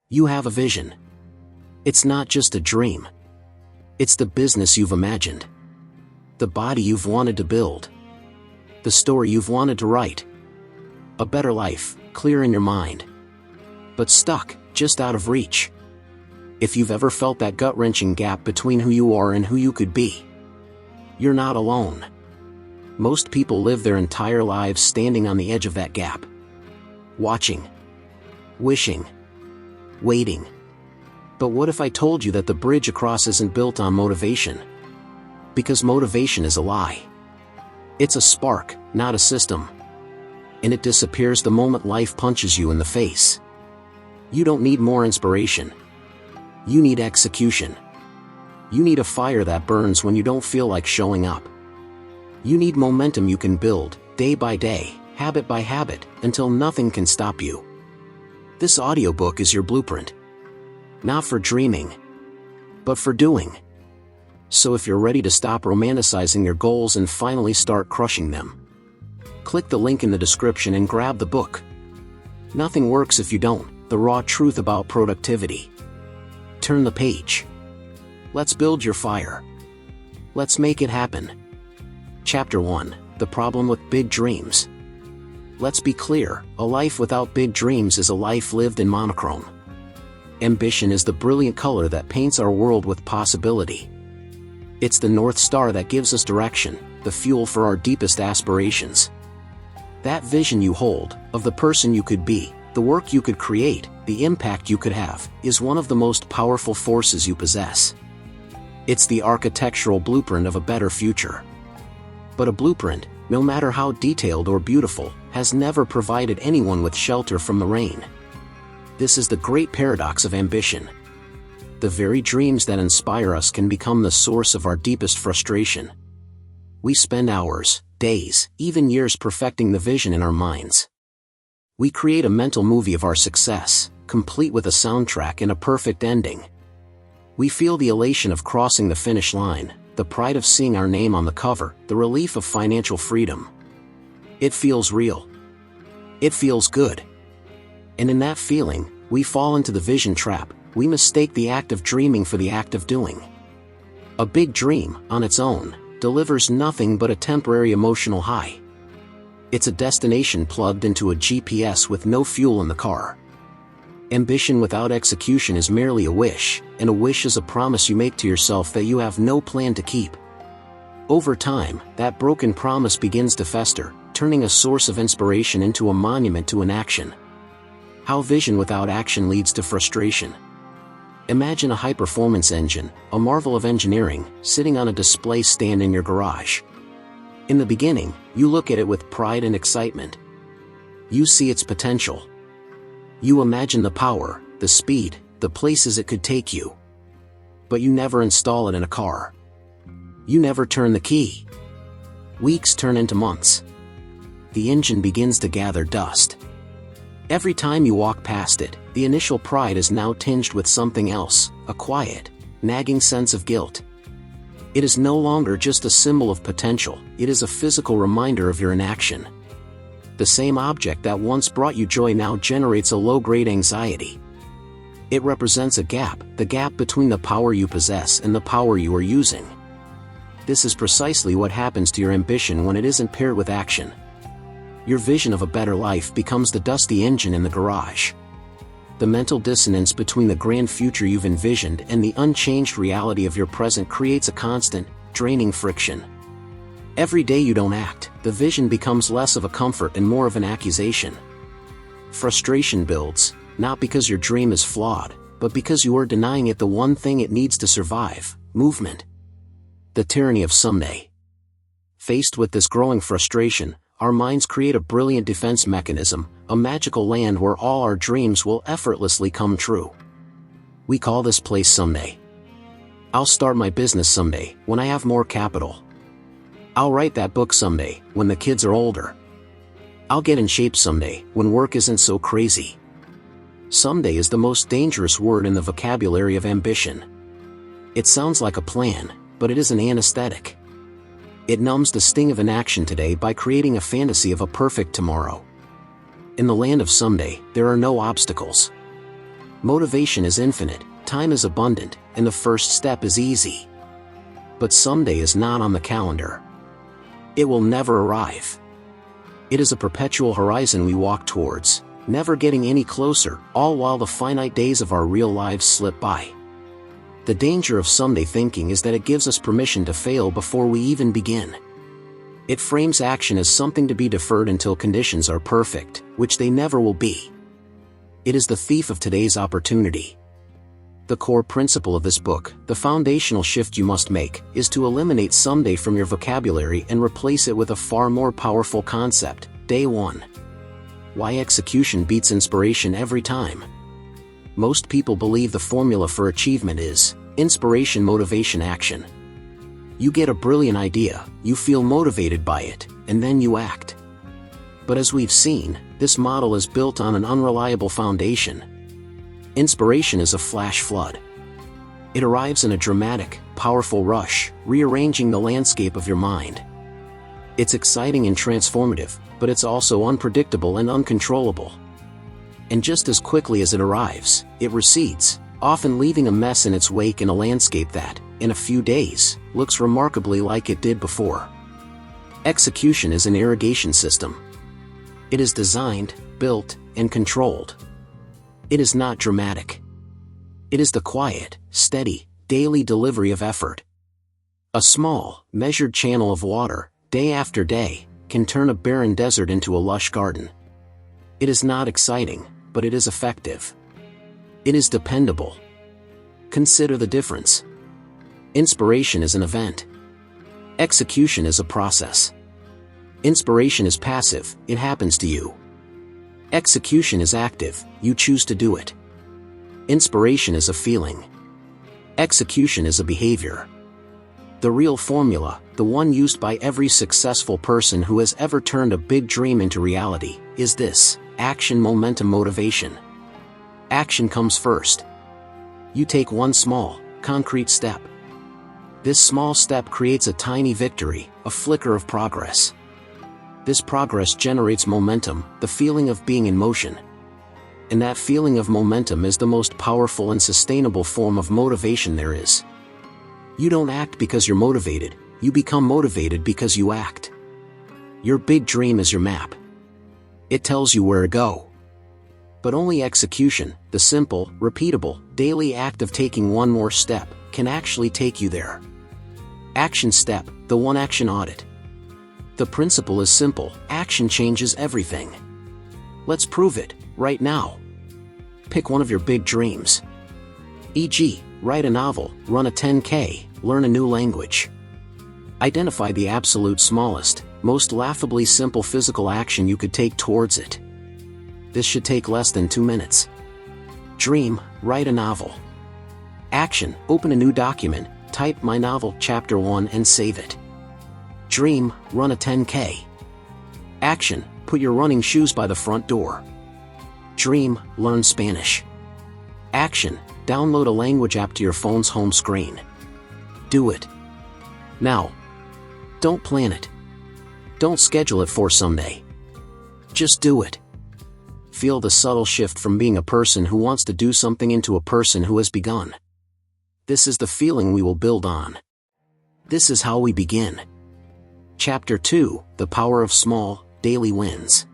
You have a vision. It's not just a dream. It's the business you've imagined. The body you've wanted to build. The story you've wanted to write. A better life, clear in your mind. But stuck, just out of reach. If you've ever felt that gut-wrenching gap between who you are and who you could be, you're not alone. Most people live their entire lives standing on the edge of that gap. Watching. Wishing. Waiting. But what if I told you that the bridge across isn't built on motivation? Because motivation is a lie. It's a spark, not a system. And it disappears the moment life punches you in the face. You don't need more inspiration. You need execution. You need a fire that burns when you don't feel like showing up. You need momentum you can build, day by day, habit by habit, until nothing can stop you. This audiobook is your blueprint. Not for dreaming, but for doing. So if you're ready to stop romanticizing your goals and finally start crushing them, click the link in the description and grab the book. Nothing works if you don't. The raw truth about productivity. Turn the page. Let's build your fire. Let's make it happen. Chapter 1. The problem with big dreams. Let's be clear, a life without big dreams is a life lived in monochrome. Ambition is the brilliant color that paints our world with possibility. It's the North Star that gives us direction, the fuel for our deepest aspirations. That vision you hold, of the person you could be, the work you could create, the impact you could have, is one of the most powerful forces you possess. It's the architectural blueprint of a better future. But a blueprint, no matter how detailed or beautiful, has never provided anyone with shelter from the rain. This is the great paradox of ambition. The very dreams that inspire us can become the source of our deepest frustration. We spend hours, days, even years perfecting the vision in our minds. We create a mental movie of our success, complete with a soundtrack and a perfect ending. We feel the elation of crossing the finish line, the pride of seeing our name on the cover, the relief of financial freedom. It feels real. It feels good. And in that feeling, we fall into the vision trap. We mistake the act of dreaming for the act of doing. A big dream, on its own, delivers nothing but a temporary emotional high. It's a destination plugged into a GPS with no fuel in the car. Ambition without execution is merely a wish, and a wish is a promise you make to yourself that you have no plan to keep. Over time, that broken promise begins to fester, turning a source of inspiration into a monument to inaction. How vision without action leads to frustration. Imagine a high-performance engine, a marvel of engineering, sitting on a display stand in your garage. In the beginning, you look at it with pride and excitement. You see its potential. You imagine the power, the speed, the places it could take you. But you never install it in a car. You never turn the key. Weeks turn into months. The engine begins to gather dust. Every time you walk past it, the initial pride is now tinged with something else, a quiet, nagging sense of guilt. It is no longer just a symbol of potential, it is a physical reminder of your inaction. The same object that once brought you joy now generates a low-grade anxiety. It represents a gap, the gap between the power you possess and the power you are using. This is precisely what happens to your ambition when it isn't paired with action. Your vision of a better life becomes the dusty engine in the garage. The mental dissonance between the grand future you've envisioned and the unchanged reality of your present creates a constant, draining friction. Every day you don't act, the vision becomes less of a comfort and more of an accusation. Frustration builds, not because your dream is flawed, but because you are denying it the one thing it needs to survive: movement. The tyranny of someday. Faced with this growing frustration, our minds create a brilliant defense mechanism, a magical land where all our dreams will effortlessly come true. We call this place someday. I'll start my business someday, when I have more capital. I'll write that book someday, when the kids are older. I'll get in shape someday, when work isn't so crazy. Someday is the most dangerous word in the vocabulary of ambition. It sounds like a plan, but it is an anesthetic. It numbs the sting of inaction today by creating a fantasy of a perfect tomorrow. In the land of someday, there are no obstacles. Motivation is infinite, time is abundant, and the first step is easy. But someday is not on the calendar. It will never arrive. It is a perpetual horizon we walk towards, never getting any closer, all while the finite days of our real lives slip by. The danger of someday thinking is that it gives us permission to fail before we even begin. It frames action as something to be deferred until conditions are perfect, which they never will be. It is the thief of today's opportunity. The core principle of this book, the foundational shift you must make, is to eliminate someday from your vocabulary and replace it with a far more powerful concept: day one. Why execution beats inspiration every time. Most people believe the formula for achievement is inspiration, motivation, action. You get a brilliant idea, you feel motivated by it, and then you act. But as we've seen, this model is built on an unreliable foundation. Inspiration is a flash flood. It arrives in a dramatic, powerful rush, rearranging the landscape of your mind. It's exciting and transformative, but it's also unpredictable and uncontrollable. And just as quickly as it arrives, it recedes, often leaving a mess in its wake in a landscape that, in a few days, looks remarkably like it did before. Execution is an irrigation system. It is designed, built, and controlled. It is not dramatic. It is the quiet, steady, daily delivery of effort. A small, measured channel of water, day after day, can turn a barren desert into a lush garden. It is not exciting, but it is effective. It is dependable. Consider the difference. Inspiration is an event. Execution is a process. Inspiration is passive, it happens to you. Execution is active, you choose to do it. Inspiration is a feeling. Execution is a behavior. The real formula, the one used by every successful person who has ever turned a big dream into reality, is this: action, momentum, motivation. Action comes first. You take one small, concrete step. This small step creates a tiny victory, a flicker of progress. This progress generates momentum, the feeling of being in motion. And that feeling of momentum is the most powerful and sustainable form of motivation there is. You don't act because you're motivated, you become motivated because you act. Your big dream is your map. It tells you where to go. But only execution, the simple, repeatable, daily act of taking one more step, can actually take you there. Action step, the one action audit. The principle is simple: action changes everything. Let's prove it, right now. Pick one of your big dreams. E.g., write a novel, run a 10K, learn a new language. Identify the absolute smallest, most laughably simple physical action you could take towards it. This should take less than 2 minutes. Dream, write a novel. Action, open a new document, type "My Novel, Chapter 1" and save it. Dream, run a 10K. Action, put your running shoes by the front door. Dream, learn Spanish. Action, download a language app to your phone's home screen. Do it. Now. Don't plan it. Don't schedule it for someday. Just do it. Feel the subtle shift from being a person who wants to do something into a person who has begun. This is the feeling we will build on. This is how we begin. Chapter 2, The Power of Small, Daily Wins.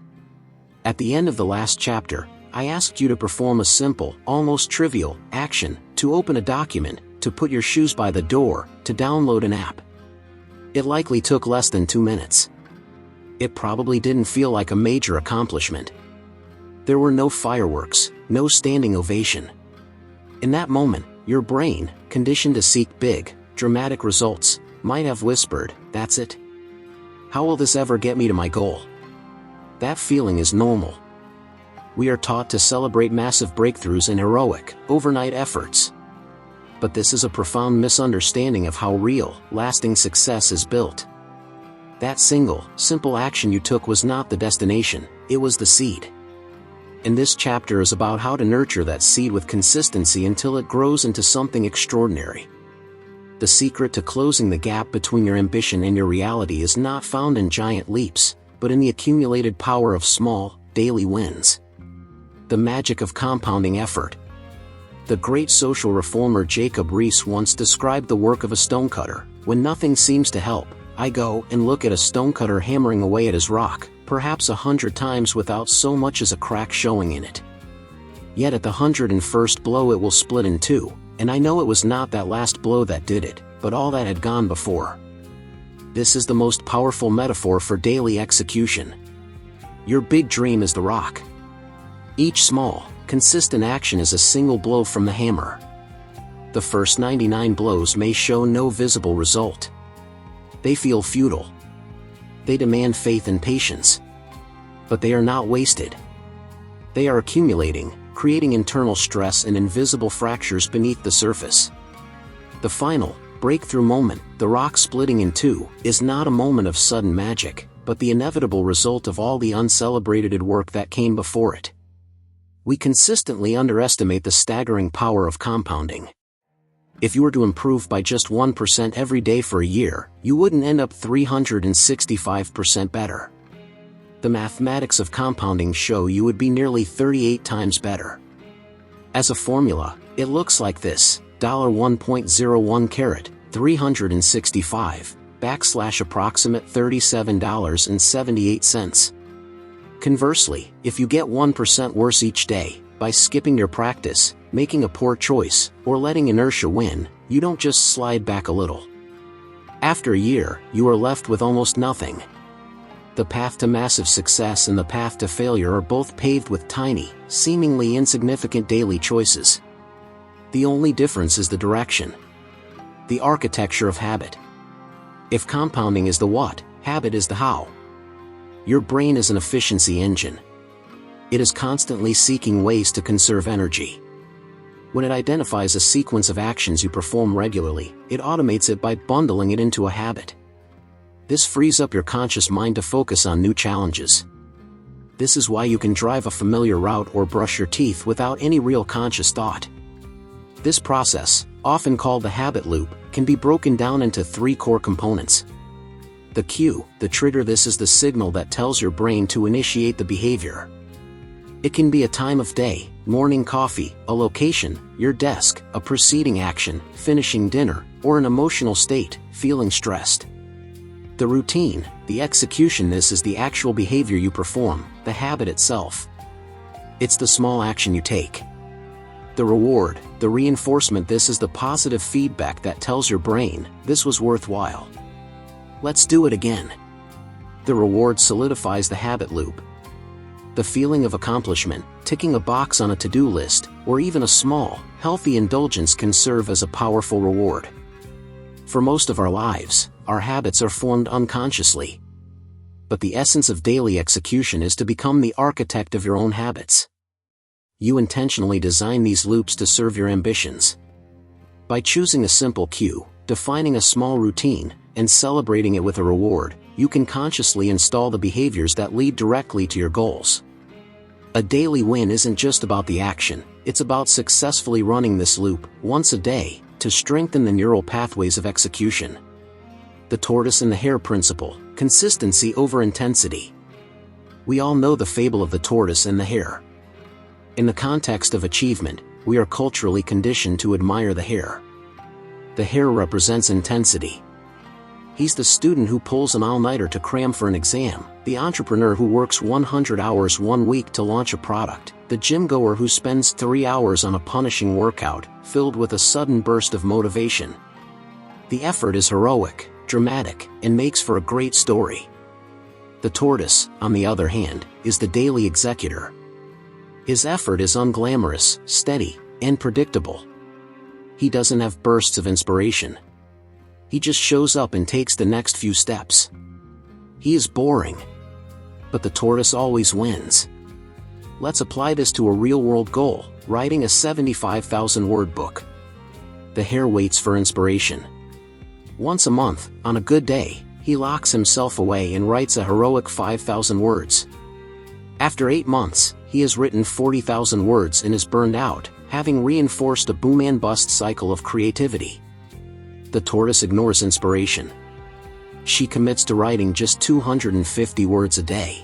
At the end of the last chapter, I asked you to perform a simple, almost trivial, action: to open a document, to put your shoes by the door, to download an app. It likely took less than 2 minutes. It probably didn't feel like a major accomplishment. There were no fireworks, no standing ovation. In that moment, your brain, conditioned to seek big, dramatic results, might have whispered, "That's it? How will this ever get me to my goal?" That feeling is normal. We are taught to celebrate massive breakthroughs and heroic, overnight efforts. But this is a profound misunderstanding of how real, lasting success is built. That single, simple action you took was not the destination, it was the seed. And this chapter is about how to nurture that seed with consistency until it grows into something extraordinary. The secret to closing the gap between your ambition and your reality is not found in giant leaps, but in the accumulated power of small, daily wins. The magic of compounding effort. The great social reformer Jacob Riis once described the work of a stonecutter. When nothing seems to help, I go and look at a stonecutter hammering away at his rock, perhaps 100 times without so much as a crack showing in it. Yet at the 101st blow it will split in two, and I know it was not that last blow that did it, but all that had gone before. This is the most powerful metaphor for daily execution. Your big dream is the rock. Each small, consistent action is a single blow from the hammer. The first 99 blows may show no visible result. They feel futile. They demand faith and patience. But they are not wasted. They are accumulating, creating internal stress and invisible fractures beneath the surface. The final, breakthrough moment, the rock splitting in two, is not a moment of sudden magic, but the inevitable result of all the uncelebrated work that came before it. We consistently underestimate the staggering power of compounding. If you were to improve by just 1% every day for a year, you wouldn't end up 365% better. The mathematics of compounding show you would be nearly 38 times better. As a formula, it looks like this: $1.01 carat, 365, \approximate $37.78. Conversely, if you get 1% worse each day, by skipping your practice, making a poor choice, or letting inertia win, you don't just slide back a little. After a year, you are left with almost nothing. The path to massive success and the path to failure are both paved with tiny, seemingly insignificant daily choices. The only difference is the direction. The architecture of habit. If compounding is the what, habit is the how. Your brain is an efficiency engine. It is constantly seeking ways to conserve energy. When it identifies a sequence of actions you perform regularly, it automates it by bundling it into a habit. This frees up your conscious mind to focus on new challenges. This is why you can drive a familiar route or brush your teeth without any real conscious thought. This process, often called the habit loop, can be broken down into three core components. The cue, the trigger. This is the signal that tells your brain to initiate the behavior. It can be a time of day, morning coffee, a location, your desk, a preceding action, finishing dinner, or an emotional state, feeling stressed. The routine, the execution. This is the actual behavior you perform, the habit itself. It's the small action you take. The reward, the reinforcement. This is the positive feedback that tells your brain, this was worthwhile. Let's do it again. The reward solidifies the habit loop. The feeling of accomplishment, ticking a box on a to-do list, or even a small, healthy indulgence can serve as a powerful reward. For most of our lives, our habits are formed unconsciously. But the essence of daily execution is to become the architect of your own habits. You intentionally design these loops to serve your ambitions. By choosing a simple cue, defining a small routine, and celebrating it with a reward, you can consciously install the behaviors that lead directly to your goals. A daily win isn't just about the action, it's about successfully running this loop, once a day, to strengthen the neural pathways of execution. The tortoise and the hare principle, consistency over intensity. We all know the fable of the tortoise and the hare. In the context of achievement, we are culturally conditioned to admire the hare. The hare represents intensity. He's the student who pulls an all-nighter to cram for an exam, the entrepreneur who works 100 hours one week to launch a product, the gym-goer who spends 3 hours on a punishing workout, filled with a sudden burst of motivation. The effort is heroic, dramatic, and makes for a great story. The tortoise, on the other hand, is the daily executor. His effort is unglamorous, steady, and predictable. He doesn't have bursts of inspiration. He just shows up and takes the next few steps. He is boring. But the tortoise always wins. Let's apply this to a real-world goal, writing a 75,000-word book. The hare waits for inspiration. Once a month, on a good day, he locks himself away and writes a heroic 5,000 words. After 8 months, he has written 40,000 words and is burned out, having reinforced a boom-and-bust cycle of creativity. The tortoise ignores inspiration. She commits to writing just 250 words a day.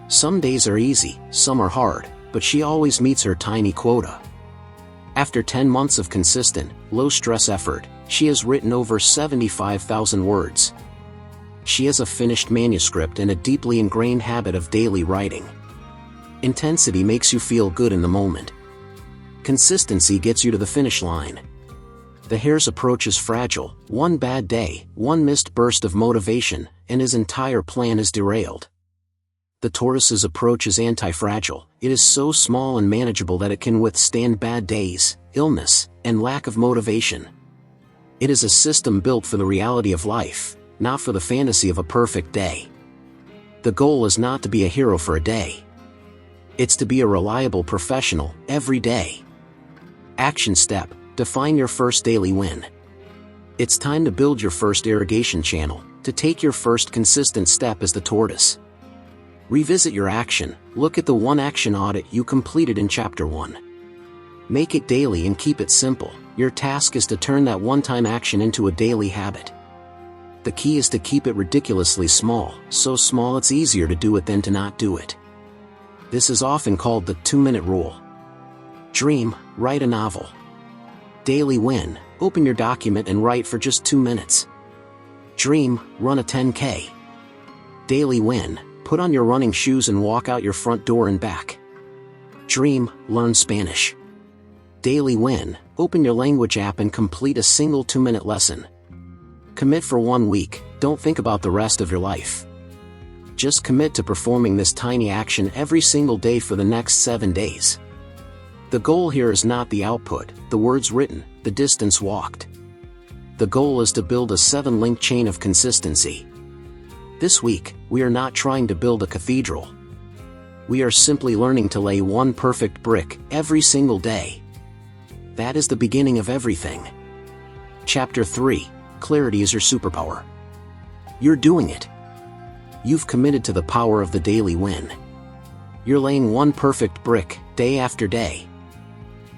Some days are easy, some are hard, but she always meets her tiny quota. After 10 months of consistent, low-stress effort, she has written over 75,000 words. She has a finished manuscript and a deeply ingrained habit of daily writing. Intensity makes you feel good in the moment. Consistency gets you to the finish line. The hare's approach is fragile. One bad day, one missed burst of motivation, and his entire plan is derailed. The tortoise's approach is anti-fragile. It is so small and manageable that it can withstand bad days, illness, and lack of motivation. It is a system built for the reality of life, not for the fantasy of a perfect day. The goal is not to be a hero for a day. It's to be a reliable professional, every day. Action step: define your first daily win. It's time to build your first irrigation channel, to take your first consistent step as the tortoise. Revisit your action. Look at the one action audit you completed in Chapter 1. Make it daily and keep it simple. Your task is to turn that one-time action into a daily habit. The key is to keep it ridiculously small, so small it's easier to do it than to not do it. This is often called the 2-minute rule. Dream: write a novel. Daily win: open your document and write for just 2 minutes. Dream: run a 10K. Daily win: put on your running shoes and walk out your front door and back. Dream: learn Spanish. Daily win: open your language app and complete a single 2-minute lesson. Commit for 1 week, don't think about the rest of your life. Just commit to performing this tiny action every single day for the next 7 days. The goal here is not the output, the words written, the distance walked. The goal is to build a 7-link chain of consistency. This week, we are not trying to build a cathedral. We are simply learning to lay one perfect brick every single day. That is the beginning of everything. Chapter 3: Clarity is your superpower. You're doing it. You've committed to the power of the daily win. You're laying one perfect brick, day after day.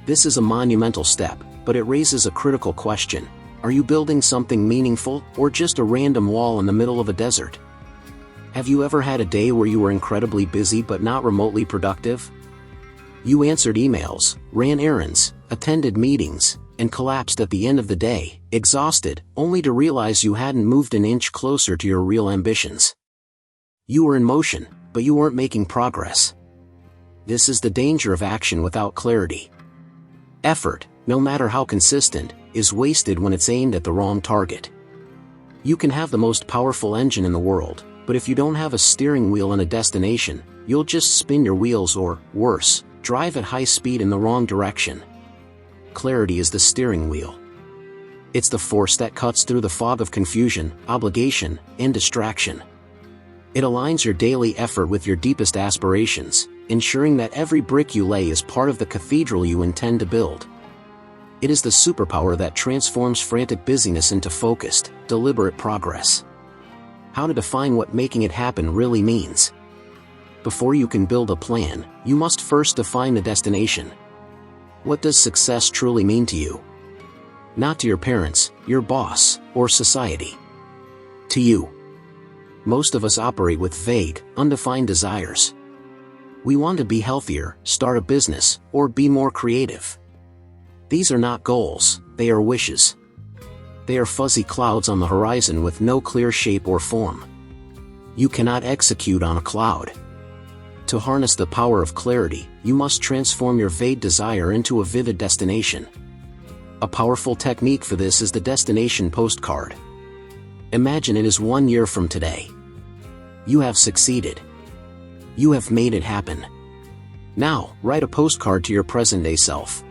This is a monumental step, but it raises a critical question. Are you building something meaningful, or just a random wall in the middle of a desert? Have you ever had a day where you were incredibly busy but not remotely productive? You answered emails, ran errands, attended meetings, and collapsed at the end of the day, exhausted, only to realize you hadn't moved an inch closer to your real ambitions. You were in motion, but you weren't making progress. This is the danger of action without clarity. Effort, no matter how consistent, is wasted when it's aimed at the wrong target. You can have the most powerful engine in the world, but if you don't have a steering wheel and a destination, you'll just spin your wheels or, worse, drive at high speed in the wrong direction. Clarity is the steering wheel. It's the force that cuts through the fog of confusion, obligation, and distraction. It aligns your daily effort with your deepest aspirations, ensuring that every brick you lay is part of the cathedral you intend to build. It is the superpower that transforms frantic busyness into focused, deliberate progress. How to define what making it happen really means. Before you can build a plan, you must first define the destination. What does success truly mean to you? Not to your parents, your boss, or society. To you. Most of us operate with vague, undefined desires. We want to be healthier, start a business, or be more creative. These are not goals, they are wishes. They are fuzzy clouds on the horizon with no clear shape or form. You cannot execute on a cloud. To harness the power of clarity, you must transform your vague desire into a vivid destination. A powerful technique for this is the destination postcard. Imagine it is 1 year from today. You have succeeded. You have made it happen. Now, write a postcard to your present-day self.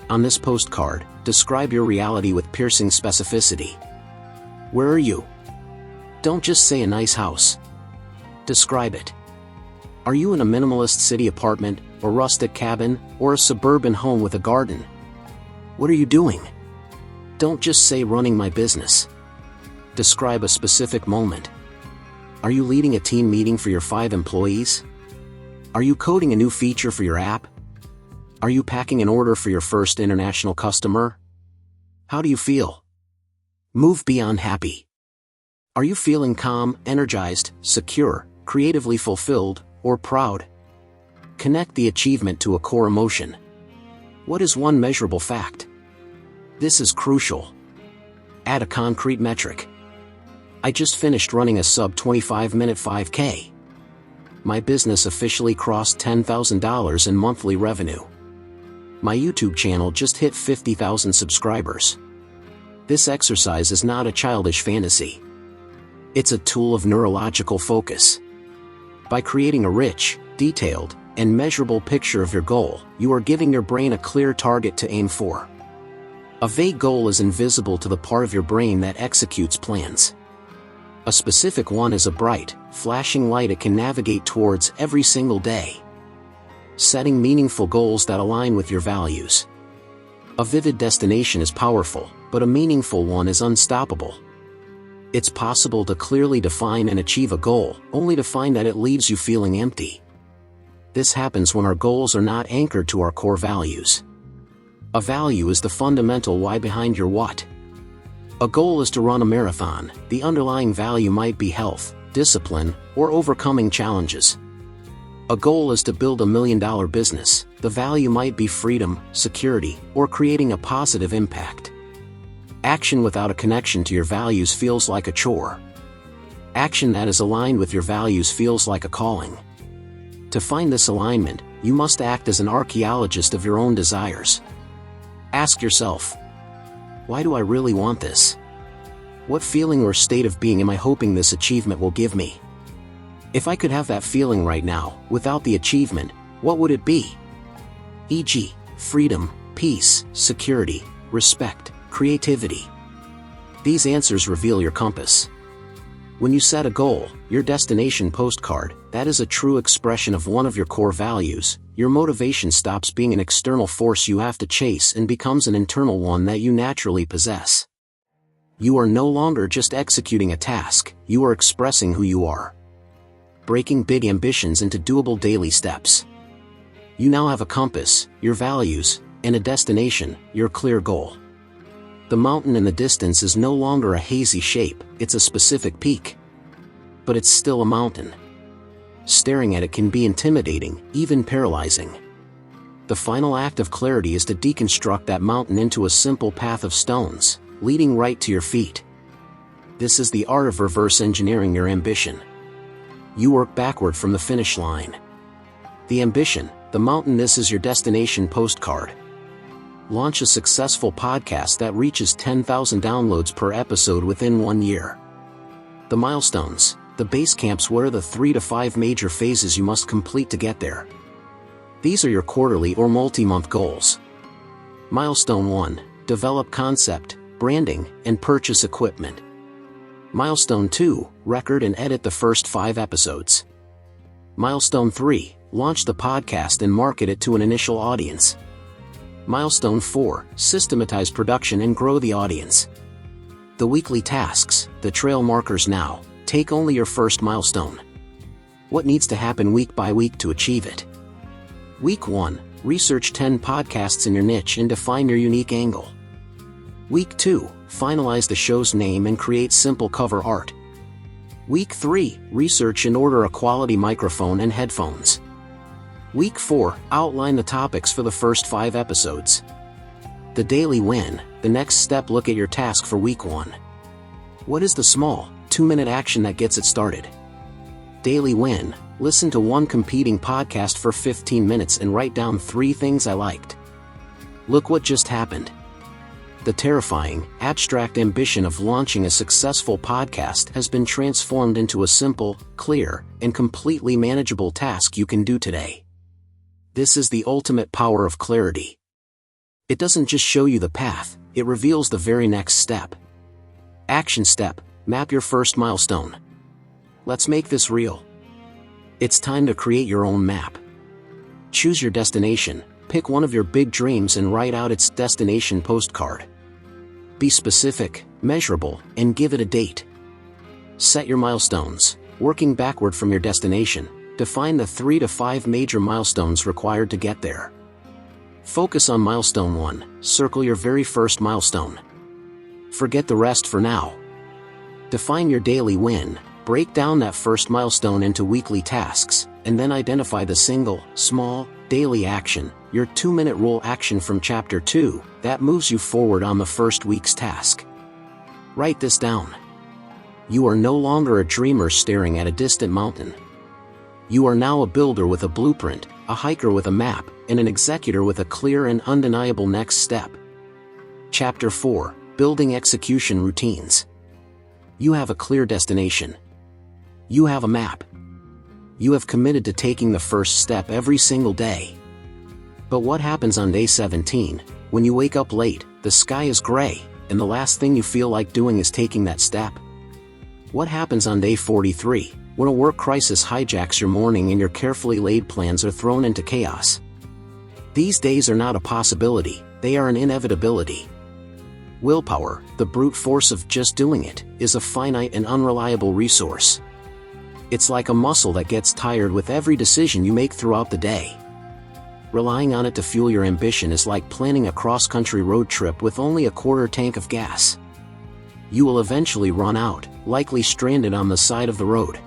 On this postcard, describe your reality with piercing specificity. Where are you? Don't just say a nice house. Describe it. Are you in a minimalist city apartment, a rustic cabin, or a suburban home with a garden? What are you doing? Don't just say running my business. Describe a specific moment. Are you leading a team meeting for your 5 employees? Are you coding a new feature for your app? Are you packing an order for your first international customer? How do you feel? Move beyond happy. Are you feeling calm, energized, secure, creatively fulfilled, or proud? Connect the achievement to a core emotion. What is one measurable fact? This is crucial. Add a concrete metric. I just finished running a sub 25-minute 5K. My business officially crossed $10,000 in monthly revenue. My YouTube channel just hit 50,000 subscribers. This exercise is not a childish fantasy. It's a tool of neurological focus. By creating a rich, detailed, and measurable picture of your goal, you are giving your brain a clear target to aim for. A vague goal is invisible to the part of your brain that executes plans. A specific one is a bright, flashing light it can navigate towards every single day. Setting meaningful goals that align with your values. A vivid destination is powerful, but a meaningful one is unstoppable. It's possible to clearly define and achieve a goal, only to find that it leaves you feeling empty. This happens when our goals are not anchored to our core values. A value is the fundamental why behind your what. A goal is to run a marathon. The underlying value might be health, discipline, or overcoming challenges. A goal is to build $1 million business. The value might be freedom, security, or creating a positive impact. Action without a connection to your values feels like a chore. Action that is aligned with your values feels like a calling. To find this alignment, you must act as an archaeologist of your own desires. Ask yourself, why do I really want this? What feeling or state of being am I hoping this achievement will give me? If I could have that feeling right now, without the achievement, what would it be? E.g., freedom, peace, security, respect, creativity. These answers reveal your compass. When you set a goal, your destination postcard, that is a true expression of one of your core values, your motivation stops being an external force you have to chase and becomes an internal one that you naturally possess. You are no longer just executing a task, you are expressing who you are. Breaking big ambitions into doable daily steps. You now have a compass, your values, and a destination, your clear goal. The mountain in the distance is no longer a hazy shape, it's a specific peak. But it's still a mountain. Staring at it can be intimidating, even paralyzing. The final act of clarity is to deconstruct that mountain into a simple path of stones, leading right to your feet. This is the art of reverse engineering your ambition. You work backward from the finish line. The ambition, the mountain. This is your destination postcard. Launch a successful podcast that reaches 10,000 downloads per episode within 1 year. The milestones, the base camps. What are the 3 to 5 major phases you must complete to get there? These are your quarterly or multi-month goals. Milestone 1, develop concept, branding, and purchase equipment. Milestone 2, record and edit the first 5 episodes. Milestone 3, launch the podcast and market it to an initial audience. Milestone 4, systematize production and grow the audience. The weekly tasks, the trail markers. Now, take only your first milestone. What needs to happen week by week to achieve it? Week 1, research 10 podcasts in your niche and define your unique angle. Week 2, finalize the show's name and create simple cover art. Week 3, research and order a quality microphone and headphones. Week 4, outline the topics for the first 5 episodes. The daily win, the next step. Look at your task for week 1. What is the small, 2-minute action that gets it started? Daily win, listen to one competing podcast for 15 minutes and write down 3 things I liked. Look what just happened. The terrifying, abstract ambition of launching a successful podcast has been transformed into a simple, clear, and completely manageable task you can do today. This is the ultimate power of clarity. It doesn't just show you the path, it reveals the very next step. Action step, map your first milestone. Let's make this real. It's time to create your own map. Choose your destination, pick one of your big dreams and write out its destination postcard. Be specific, measurable, and give it a date. Set your milestones, working backward from your destination. Define the 3 to 5 major milestones required to get there. Focus on milestone 1, circle your very first milestone. Forget the rest for now. Define your daily win, break down that first milestone into weekly tasks, and then identify the single, small, daily action your 2-minute rule action from Chapter 2, that moves you forward on the first week's task. Write this down. You are no longer a dreamer staring at a distant mountain. You are now a builder with a blueprint, a hiker with a map, and an executor with a clear and undeniable next step. Chapter 4, Building Execution Routines. You have a clear destination. You have a map. You have committed to taking the first step every single day. But what happens on day 17, when you wake up late, the sky is gray, and the last thing you feel like doing is taking that step? What happens on day 43, when a work crisis hijacks your morning and your carefully laid plans are thrown into chaos? These days are not a possibility, they are an inevitability. Willpower, the brute force of just doing it, is a finite and unreliable resource. It's like a muscle that gets tired with every decision you make throughout the day. Relying on it to fuel your ambition is like planning a cross-country road trip with only a quarter tank of gas. You will eventually run out, likely stranded on the side of the road.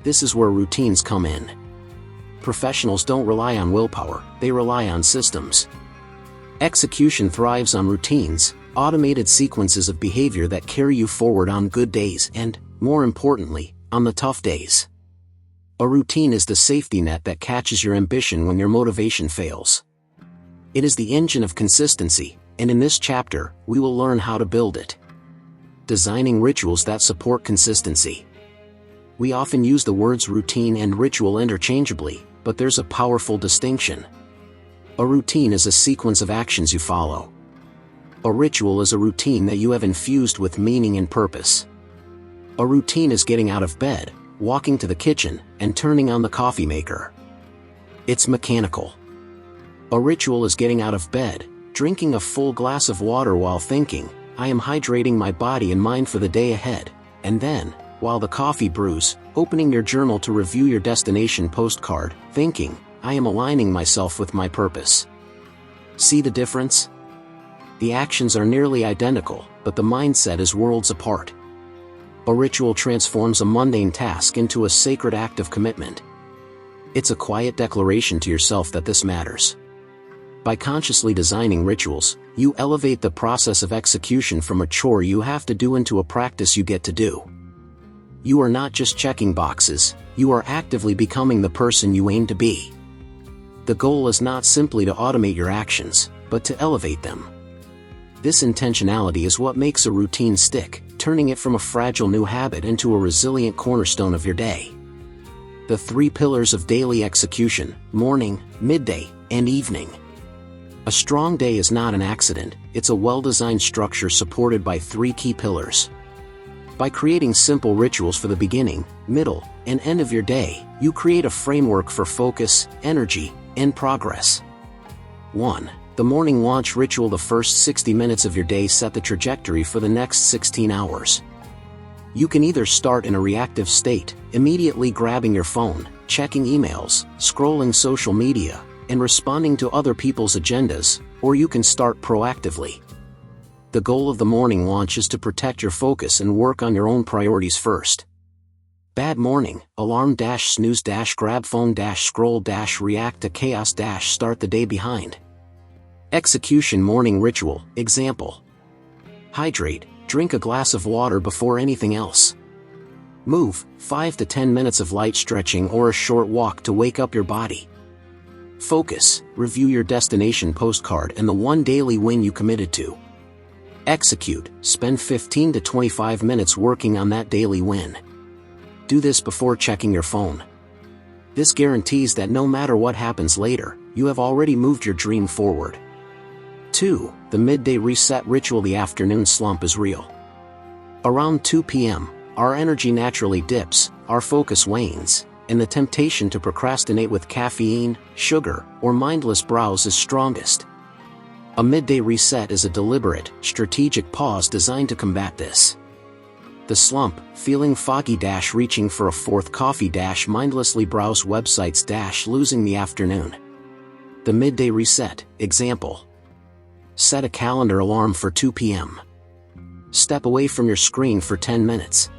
This is where routines come in. Professionals don't rely on willpower, they rely on systems. Execution thrives on routines, automated sequences of behavior that carry you forward on good days and, more importantly, on the tough days. A routine is the safety net that catches your ambition when your motivation fails. It is the engine of consistency, and in this chapter, we will learn how to build it. Designing rituals that support consistency. We often use the words routine and ritual interchangeably, but there's a powerful distinction. A routine is a sequence of actions you follow. A ritual is a routine that you have infused with meaning and purpose. A routine is getting out of bed, walking to the kitchen, and turning on the coffee maker. It's mechanical. A ritual is getting out of bed, drinking a full glass of water while thinking, I am hydrating my body and mind for the day ahead, and then, while the coffee brews, opening your journal to review your destination postcard, thinking, I am aligning myself with my purpose. See the difference? The actions are nearly identical, but the mindset is worlds apart. A ritual transforms a mundane task into a sacred act of commitment. It's a quiet declaration to yourself that this matters. By consciously designing rituals, you elevate the process of execution from a chore you have to do into a practice you get to do. You are not just checking boxes, you are actively becoming the person you aim to be. The goal is not simply to automate your actions, but to elevate them. This intentionality is what makes a routine stick, turning it from a fragile new habit into a resilient cornerstone of your day. The 3 pillars of daily execution: morning, midday, and evening. A strong day is not an accident, it's a well-designed structure supported by 3 key pillars. By creating simple rituals for the beginning, middle, and end of your day, you create a framework for focus, energy, and progress. 1. The morning launch ritual. The first 60 minutes of your day set the trajectory for the next 16 hours. You can either start in a reactive state, immediately grabbing your phone, checking emails, scrolling social media, and responding to other people's agendas, or you can start proactively. The goal of the morning launch is to protect your focus and work on your own priorities first. Bad morning, alarm - snooze - grab phone - scroll - react to chaos - start the day behind. Execution morning ritual, example. Hydrate, drink a glass of water before anything else. Move, 5 to 10 minutes of light stretching or a short walk to wake up your body. Focus, review your destination postcard and the one daily win you committed to. Execute, spend 15 to 25 minutes working on that daily win. Do this before checking your phone. This guarantees that no matter what happens later, you have already moved your dream forward. 2. The midday reset ritual. The afternoon slump is real. Around 2 p.m., our energy naturally dips, our focus wanes, and the temptation to procrastinate with caffeine, sugar, or mindless browse is strongest. A midday reset is a deliberate, strategic pause designed to combat this. The slump, feeling foggy - reaching for a 4th coffee - mindlessly browse websites - losing the afternoon. The midday reset, example. Set a calendar alarm for 2 p.m. Step away from your screen for 10 minutes.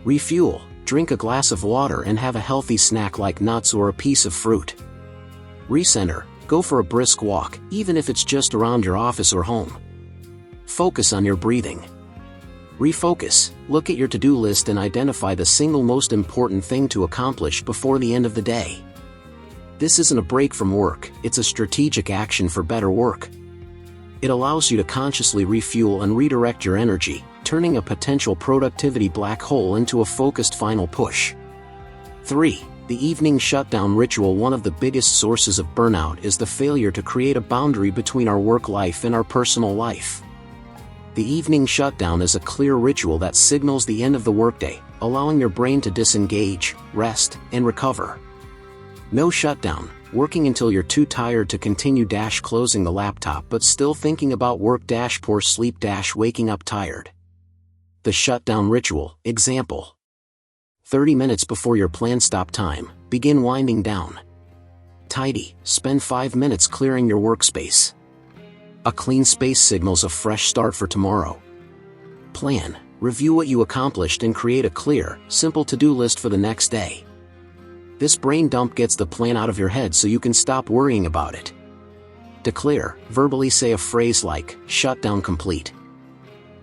Refuel, drink a glass of water and have a healthy snack like nuts or a piece of fruit. Recenter, Go for a brisk walk, even if it's just around your office or home. Focus on your breathing. Refocus, look at your to-do list and identify the single most important thing to accomplish before the end of the day. This isn't a break from work, it's a strategic action for better work. It allows you to consciously refuel and redirect your energy, turning a potential productivity black hole into a focused final push. 3. The evening shutdown ritual. One of the biggest sources of burnout is the failure to create a boundary between our work life and our personal life. The evening shutdown is a clear ritual that signals the end of the workday, allowing your brain to disengage, rest, and recover. No shutdown, working until you're too tired to continue - closing the laptop but still thinking about work - poor sleep - waking up tired. The shutdown ritual. Example. 30 minutes before your planned stop time, begin winding down. Tidy, spend 5 minutes clearing your workspace. A clean space signals a fresh start for tomorrow. Plan, review what you accomplished and create a clear, simple to-do list for the next day. This brain dump gets the plan out of your head so you can stop worrying about it. Declare, verbally say a phrase like, "shutdown complete."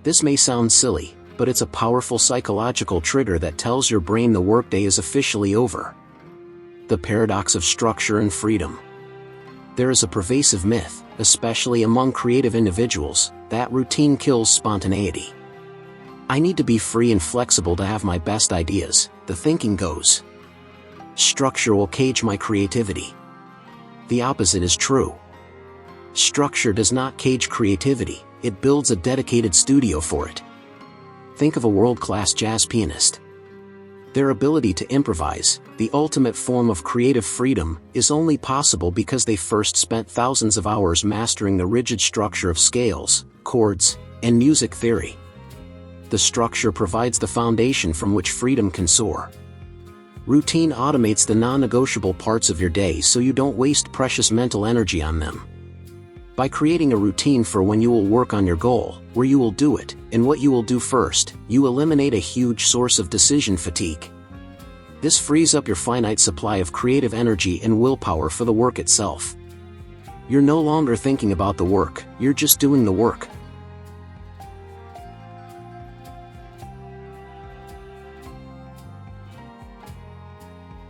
This may sound silly, but it's a powerful psychological trigger that tells your brain the workday is officially over. The paradox of structure and freedom. There is a pervasive myth, especially among creative individuals, that routine kills spontaneity. I need to be free and flexible to have my best ideas, the thinking goes. Structure will cage my creativity. The opposite is true. Structure does not cage creativity, it builds a dedicated studio for it. Think of a world-class jazz pianist. Their ability to improvise, the ultimate form of creative freedom, is only possible because they first spent thousands of hours mastering the rigid structure of scales, chords, and music theory. The structure provides the foundation from which freedom can soar. Routine automates the non-negotiable parts of your day so you don't waste precious mental energy on them. By creating a routine for when you will work on your goal, where you will do it, and what you will do first, you eliminate a huge source of decision fatigue. This frees up your finite supply of creative energy and willpower for the work itself. You're no longer thinking about the work, you're just doing the work.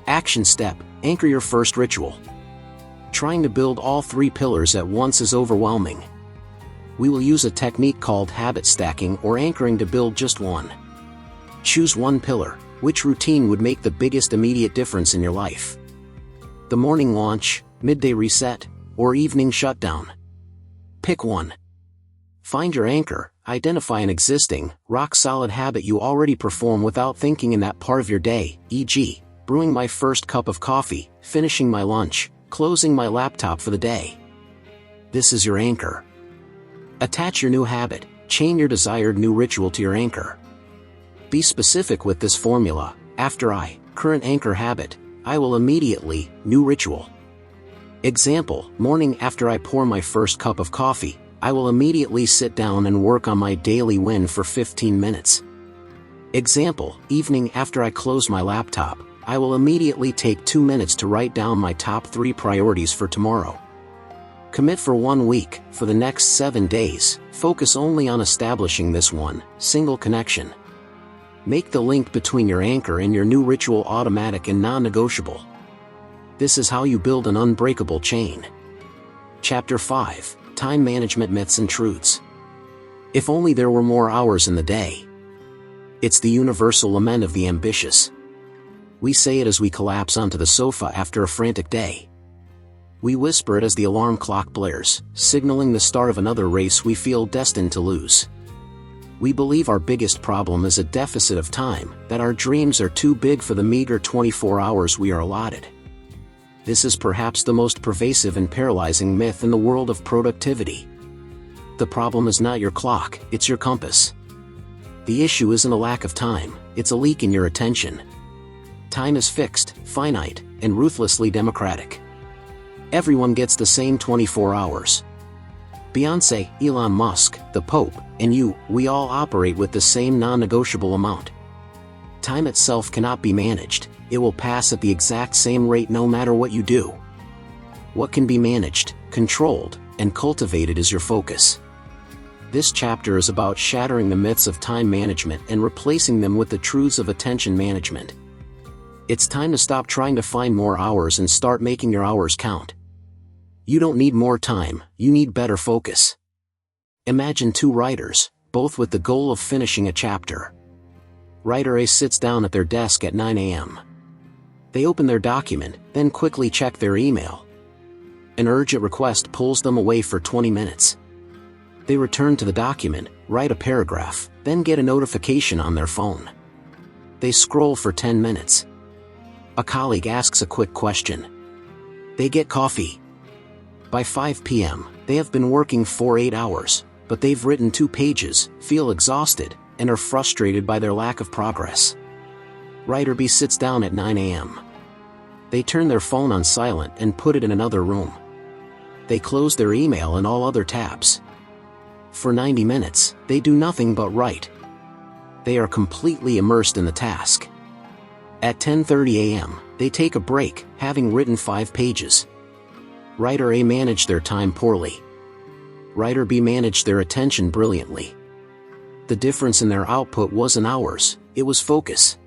Action step, anchor your first ritual. Trying to build all 3 pillars at once is overwhelming. We will use a technique called habit stacking or anchoring to build just one. Choose one pillar. Which routine would make the biggest immediate difference in your life? The morning launch, midday reset, or evening shutdown? Pick one. Find your anchor, identify an existing, rock-solid habit you already perform without thinking in that part of your day, e.g., brewing my first cup of coffee, finishing my lunch, closing my laptop for the day. This is your anchor. Attach your new habit, chain your desired new ritual to your anchor. Be specific with this formula. After current anchor habit, I will immediately, new ritual. Example, morning after I pour my first cup of coffee, I will immediately sit down and work on my daily win for 15 minutes. Example, evening after I close my laptop, I will immediately take 2 minutes to write down my top 3 priorities for tomorrow. Commit for 1 week. For the next 7 days, focus only on establishing this one single connection. Make the link between your anchor and your new ritual automatic and non-negotiable. This is how you build an unbreakable chain. Chapter 5, Time Management Myths and Truths. If only there were more hours in the day. It's the universal lament of the ambitious. We say it as we collapse onto the sofa after a frantic day. We whisper it as the alarm clock blares, signaling the start of another race we feel destined to lose. We believe our biggest problem is a deficit of time, that our dreams are too big for the meager 24 hours we are allotted. This is perhaps the most pervasive and paralyzing myth in the world of productivity. The problem is not your clock, it's your compass. The issue isn't a lack of time, it's a leak in your attention. Time is fixed, finite, and ruthlessly democratic. Everyone gets the same 24 hours. Beyoncé, Elon Musk, the Pope, and you, we all operate with the same non-negotiable amount. Time itself cannot be managed, it will pass at the exact same rate no matter what you do. What can be managed, controlled, and cultivated is your focus. This chapter is about shattering the myths of time management and replacing them with the truths of attention management. It's time to stop trying to find more hours and start making your hours count. You don't need more time, you need better focus. Imagine two writers, both with the goal of finishing a chapter. Writer A sits down at their desk at 9 a.m. They open their document, then quickly check their email. An urgent request pulls them away for 20 minutes. They return to the document, write a paragraph, then get a notification on their phone. They scroll for 10 minutes. A colleague asks a quick question. They get coffee. By 5 p.m., they have been working for 8 hours, but they've written 2 pages, feel exhausted, and are frustrated by their lack of progress. Writer B sits down at 9 a.m. They turn their phone on silent and put it in another room. They close their email and all other tabs. For 90 minutes, they do nothing but write. They are completely immersed in the task. At 10:30 a.m., they take a break, having written 5 pages. Writer A managed their time poorly. Writer B managed their attention brilliantly. The difference in their output wasn't hours, it was focus.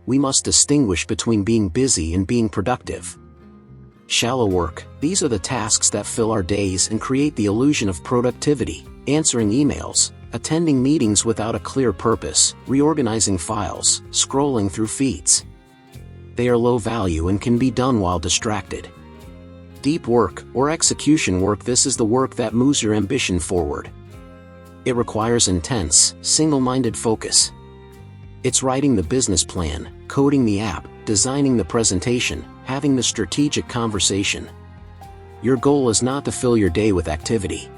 We must distinguish between being busy and being productive. Shallow work, these are the tasks that fill our days and create the illusion of productivity: answering emails, attending meetings without a clear purpose, reorganizing files, scrolling through feeds. They are low value and can be done while distracted. Deep work, or execution work, this is the work that moves your ambition forward. It requires intense, single-minded focus. It's writing the business plan, coding the app, designing the presentation, having the strategic conversation. Your goal is not to fill your day with activity.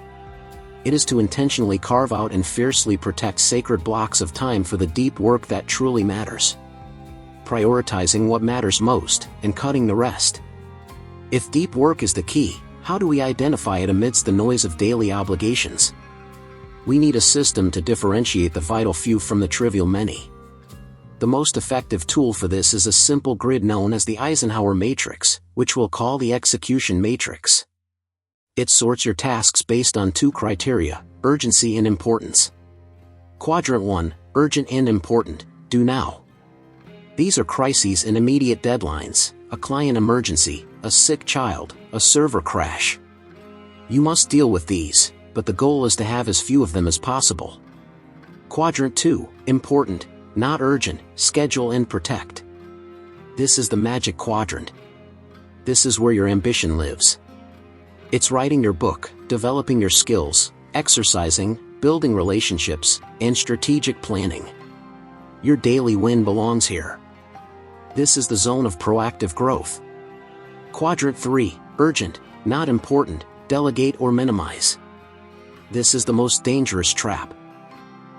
It is to intentionally carve out and fiercely protect sacred blocks of time for the deep work that truly matters. Prioritizing what matters most, and cutting the rest. If deep work is the key, how do we identify it amidst the noise of daily obligations? We need a system to differentiate the vital few from the trivial many. The most effective tool for this is a simple grid known as the Eisenhower matrix, which we'll call the execution matrix. It sorts your tasks based on 2 criteria: urgency and importance. Quadrant 1, urgent and important, do now. These are crises and immediate deadlines: a client emergency, a sick child, a server crash. You must deal with these, but the goal is to have as few of them as possible. Quadrant 2, important, not urgent, schedule and protect. This is the magic quadrant. This is where your ambition lives. It's writing your book, developing your skills, exercising, building relationships, and strategic planning. Your daily win belongs here. This is the zone of proactive growth. Quadrant 3, urgent, not important, delegate or minimize. This is the most dangerous trap.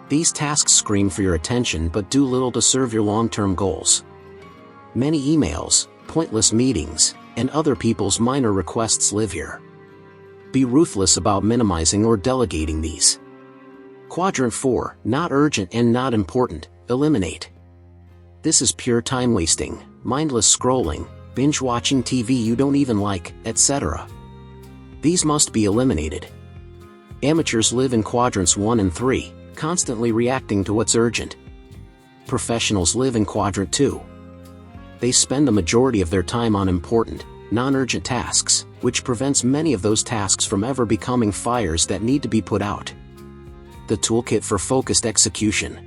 These tasks scream for your attention but do little to serve your long-term goals. Many emails, pointless meetings, and other people's minor requests live here. Be ruthless about minimizing or delegating these. Quadrant 4, not urgent and not important, eliminate. This is pure time wasting, mindless scrolling, binge-watching TV you don't even like, etc. These must be eliminated. Amateurs live in quadrants 1 and 3, constantly reacting to what's urgent. Professionals live in quadrant 2. They spend the majority of their time on important, non-urgent tasks, which prevents many of those tasks from ever becoming fires that need to be put out. The toolkit for focused execution.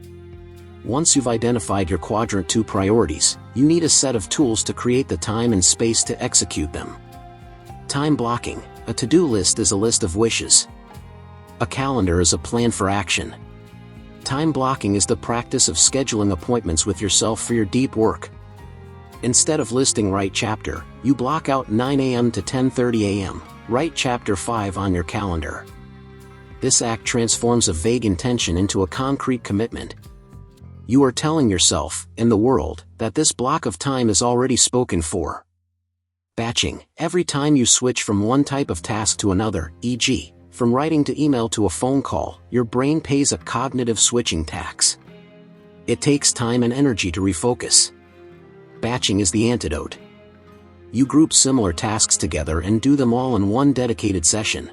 Once you've identified your quadrant 2 priorities, you need a set of tools to create the time and space to execute them. Time blocking. A to-do list is a list of wishes. A calendar is a plan for action. Time blocking is the practice of scheduling appointments with yourself for your deep work. Instead of listing write chapter, you block out 9 a.m. to 10:30 a.m., write chapter 5 on your calendar. This act transforms a vague intention into a concrete commitment. You are telling yourself, and the world, that this block of time is already spoken for. Batching. Every time you switch from one type of task to another, e.g., from writing to email to a phone call, your brain pays a cognitive switching tax. It takes time and energy to refocus. Batching is the antidote. You group similar tasks together and do them all in one dedicated session.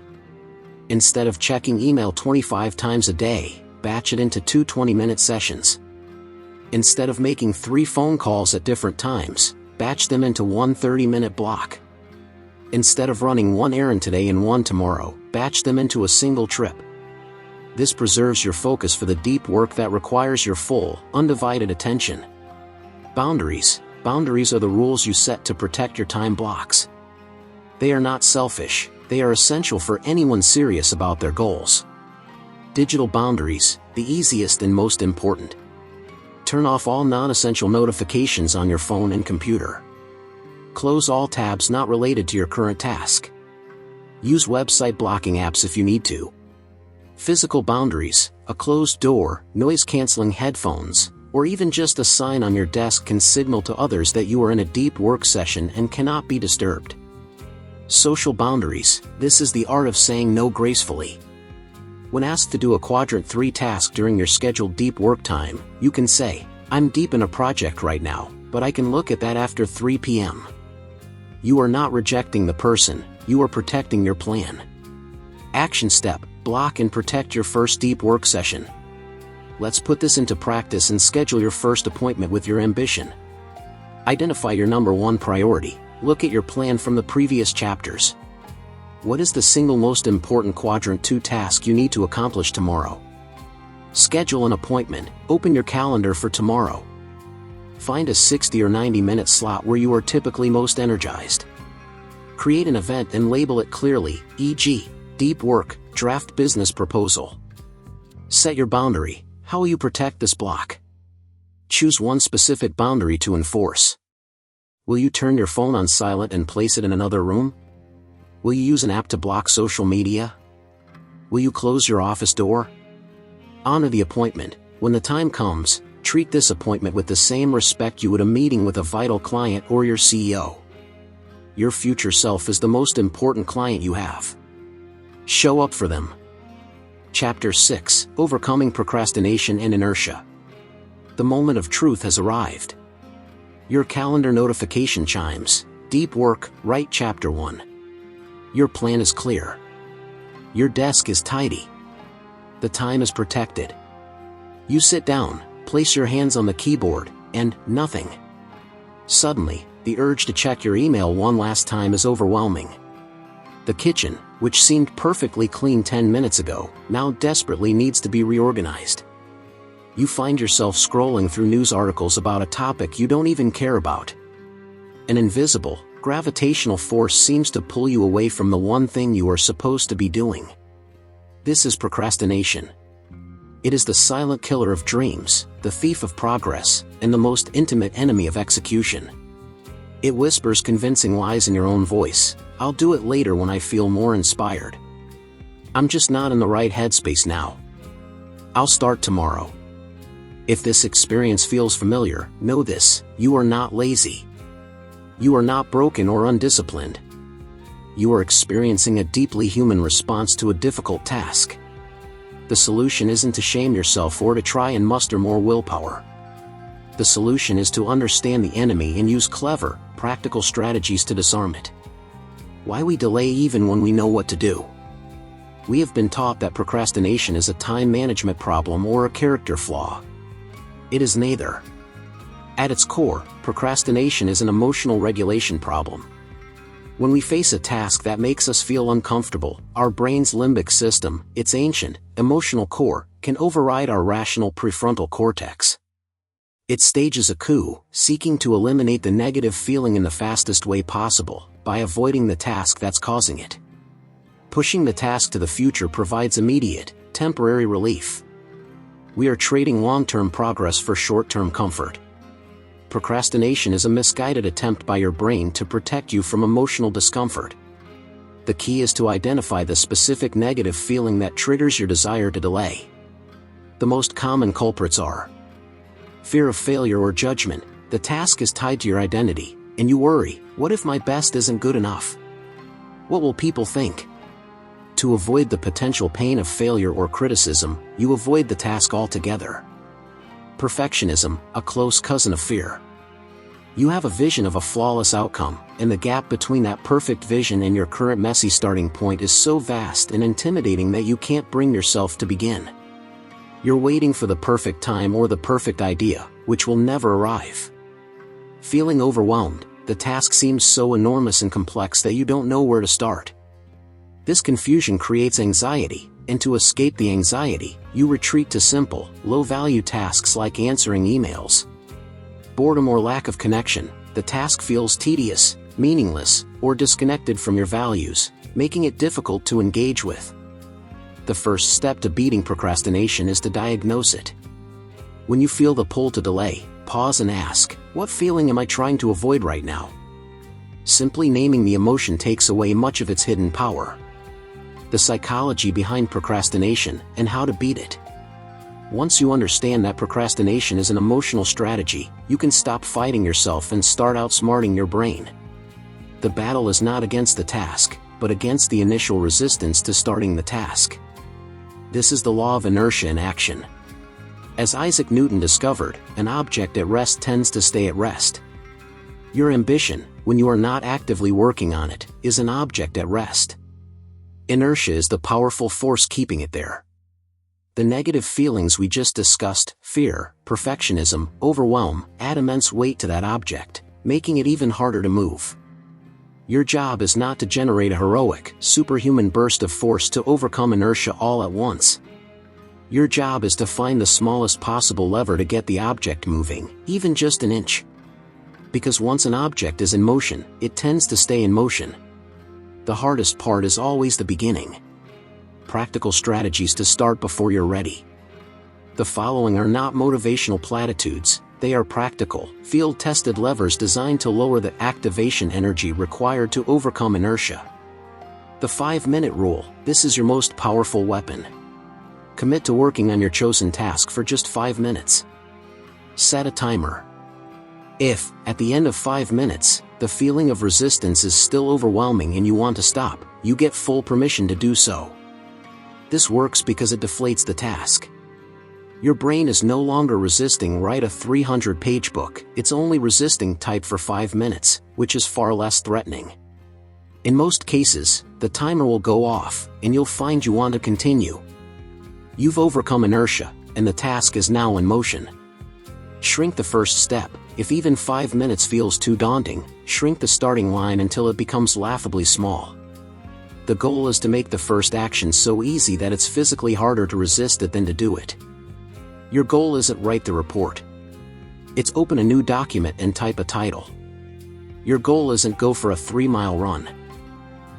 Instead of checking email 25 times a day, batch it into 2 20-minute sessions. Instead of making 3 phone calls at different times, batch them into one 30-minute block. Instead of running one errand today and one tomorrow, batch them into a single trip. This preserves your focus for the deep work that requires your full, undivided attention. Boundaries. Boundaries are the rules you set to protect your time blocks. They are not selfish, they are essential for anyone serious about their goals. Digital boundaries, the easiest and most important. Turn off all non-essential notifications on your phone and computer. Close all tabs not related to your current task. Use website blocking apps if you need to. Physical boundaries, a closed door, noise-canceling headphones, or even just a sign on your desk can signal to others that you are in a deep work session and cannot be disturbed. Social boundaries, this is the art of saying no gracefully. When asked to do a quadrant 3 task during your scheduled deep work time, you can say, "I'm deep in a project right now, but I can look at that after 3 p.m. You are not rejecting the person, you are protecting your plan. Action step, block and protect your first deep work session. Let's put this into practice and schedule your first appointment with your ambition. Identify your number 1 priority. Look at your plan from the previous chapters. What is the single most important quadrant 2 task you need to accomplish tomorrow? Schedule an appointment, open your calendar for tomorrow. Find a 60 or 90-minute slot where you are typically most energized. Create an event and label it clearly, e.g., deep work, draft business proposal. Set your boundary. How will you protect this block? Choose one specific boundary to enforce. Will you turn your phone on silent and place it in another room? Will you use an app to block social media? Will you close your office door? Honor the appointment. When the time comes, treat this appointment with the same respect you would a meeting with a vital client or your CEO. Your future self is the most important client you have. Show up for them. Chapter 6, Overcoming Procrastination and Inertia. The moment of truth has arrived. Your calendar notification chimes. Deep work, write Chapter 1. Your plan is clear. Your desk is tidy. The time is protected. You sit down, place your hands on the keyboard, and nothing. Suddenly, the urge to check your email one last time is overwhelming. The kitchen, which seemed perfectly clean 10 minutes ago, now desperately needs to be reorganized. You find yourself scrolling through news articles about a topic you don't even care about. An invisible, gravitational force seems to pull you away from the one thing you are supposed to be doing. This is procrastination. It is the silent killer of dreams, the thief of progress, and the most intimate enemy of execution. It whispers convincing lies in your own voice. I'll do it later when I feel more inspired. I'm just not in the right headspace now. I'll start tomorrow. If this experience feels familiar, know this: you are not lazy. You are not broken or undisciplined. You are experiencing a deeply human response to a difficult task. The solution isn't to shame yourself or to try and muster more willpower. The solution is to understand the enemy and use clever, practical strategies to disarm it. Why we delay even when we know what to do. We have been taught that procrastination is a time management problem or a character flaw. It is neither. At its core, procrastination is an emotional regulation problem. When we face a task that makes us feel uncomfortable, our brain's limbic system, its ancient, emotional core, can override our rational prefrontal cortex. It stages a coup, seeking to eliminate the negative feeling in the fastest way possible, by avoiding the task that's causing it. Pushing the task to the future provides immediate, temporary relief. We are trading long-term progress for short-term comfort. Procrastination is a misguided attempt by your brain to protect you from emotional discomfort. The key is to identify the specific negative feeling that triggers your desire to delay. The most common culprits are fear of failure or judgment. The task is tied to your identity, and you worry, what if my best isn't good enough? What will people think? To avoid the potential pain of failure or criticism, you avoid the task altogether. Perfectionism, a close cousin of fear. You have a vision of a flawless outcome, and the gap between that perfect vision and your current messy starting point is so vast and intimidating that you can't bring yourself to begin. You're waiting for the perfect time or the perfect idea, which will never arrive. Feeling overwhelmed, the task seems so enormous and complex that you don't know where to start. This confusion creates anxiety, and to escape the anxiety, you retreat to simple, low-value tasks like answering emails. Boredom or lack of connection, the task feels tedious, meaningless, or disconnected from your values, making it difficult to engage with. The first step to beating procrastination is to diagnose it. When you feel the pull to delay, pause and ask, what feeling am I trying to avoid right now? Simply naming the emotion takes away much of its hidden power. The psychology behind procrastination and how to beat it. Once you understand that procrastination is an emotional strategy, you can stop fighting yourself and start outsmarting your brain. The battle is not against the task, but against the initial resistance to starting the task. This is the law of inertia in action. As Isaac Newton discovered, an object at rest tends to stay at rest. Your ambition, when you are not actively working on it, is an object at rest. Inertia is the powerful force keeping it there. The negative feelings we just discussed, fear, perfectionism, overwhelm, add immense weight to that object, making it even harder to move. Your job is not to generate a heroic, superhuman burst of force to overcome inertia all at once. Your job is to find the smallest possible lever to get the object moving, even just an inch. Because once an object is in motion, it tends to stay in motion. The hardest part is always the beginning. Practical strategies to start before you're ready. The following are not motivational platitudes, they are practical, field-tested levers designed to lower the activation energy required to overcome inertia. The 5-minute rule, this is your most powerful weapon. Commit to working on your chosen task for just 5 minutes. Set a timer. If, at the end of 5 minutes, the feeling of resistance is still overwhelming and you want to stop, you get full permission to do so. This works because it deflates the task. Your brain is no longer resisting write a 300-page book, it's only resisting type for 5 minutes, which is far less threatening. In most cases, the timer will go off, and you'll find you want to continue. You've overcome inertia, and the task is now in motion. Shrink the first step. If even 5 minutes feels too daunting, shrink the starting line until it becomes laughably small. The goal is to make the first action so easy that it's physically harder to resist it than to do it. Your goal isn't write the report. It's open a new document and type a title. Your goal isn't go for a 3-mile run.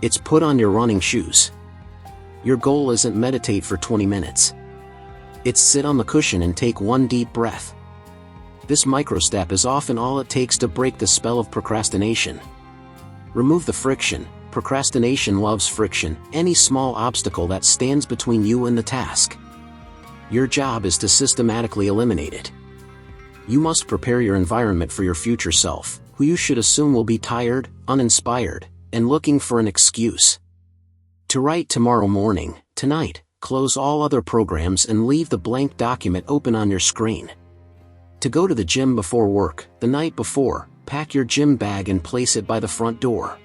It's put on your running shoes. Your goal isn't meditate for 20 minutes. It's sit on the cushion and take one deep breath. This micro-step is often all it takes to break the spell of procrastination. Remove the friction. Procrastination loves friction, any small obstacle that stands between you and the task. Your job is to systematically eliminate it. You must prepare your environment for your future self, who you should assume will be tired, uninspired, and looking for an excuse. To write tomorrow morning, tonight, close all other programs and leave the blank document open on your screen. To go to the gym before work, the night before, pack your gym bag and place it by the front door.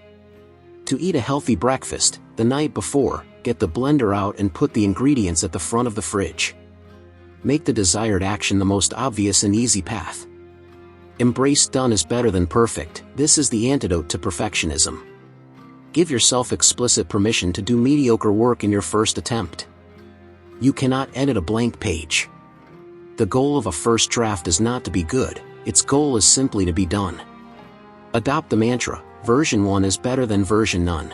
To eat a healthy breakfast, the night before, get the blender out and put the ingredients at the front of the fridge. Make the desired action the most obvious and easy path. Embrace done is better than perfect. This is the antidote to perfectionism. Give yourself explicit permission to do mediocre work in your first attempt. You cannot edit a blank page. The goal of a first draft is not to be good, its goal is simply to be done. Adopt the mantra, version 1 is better than version none.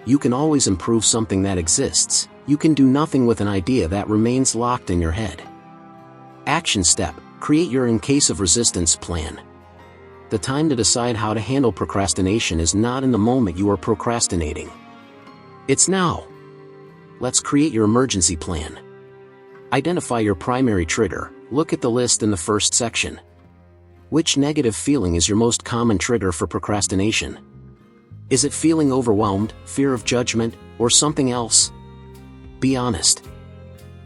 You can always improve something that exists, you can do nothing with an idea that remains locked in your head. Action step, create your in case of resistance plan. The time to decide how to handle procrastination is not in the moment you are procrastinating. It's now. Let's create your emergency plan. Identify your primary trigger, look at the list in the first section. Which negative feeling is your most common trigger for procrastination? Is it feeling overwhelmed, fear of judgment, or something else? Be honest.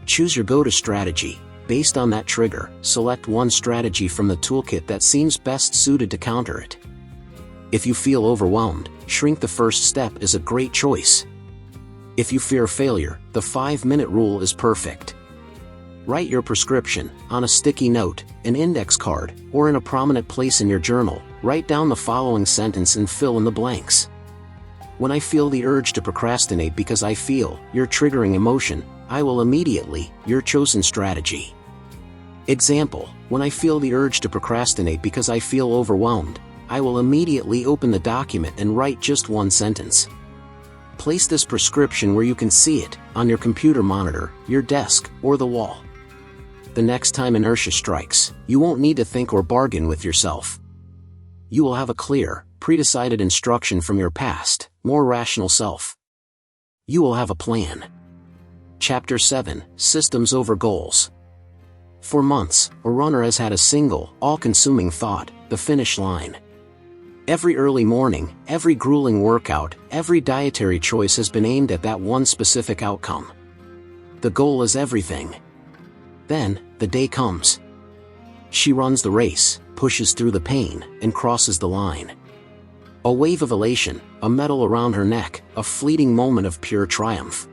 Choose your go-to strategy. Based on that trigger, select one strategy from the toolkit that seems best suited to counter it. If you feel overwhelmed, shrink the first step is a great choice. If you fear failure, the 5-minute rule is perfect. Write your prescription on a sticky note, an index card, or in a prominent place in your journal. Write down the following sentence and fill in the blanks. When I feel the urge to procrastinate because I feel your triggering emotion, I will immediately, your chosen strategy. Example, when I feel the urge to procrastinate because I feel overwhelmed, I will immediately open the document and write just one sentence. Place this prescription where you can see it, on your computer monitor, your desk, or the wall. The next time inertia strikes, you won't need to think or bargain with yourself. You will have a clear, pre-decided instruction from your past, more rational self. You will have a plan. Chapter 7, Systems over Goals. For months, a runner has had a single, all-consuming thought, the finish line. Every early morning, every grueling workout, every dietary choice has been aimed at that one specific outcome. The goal is everything. Then, the day comes. She runs the race, pushes through the pain, and crosses the line. A wave of elation, a medal around her neck, a fleeting moment of pure triumph.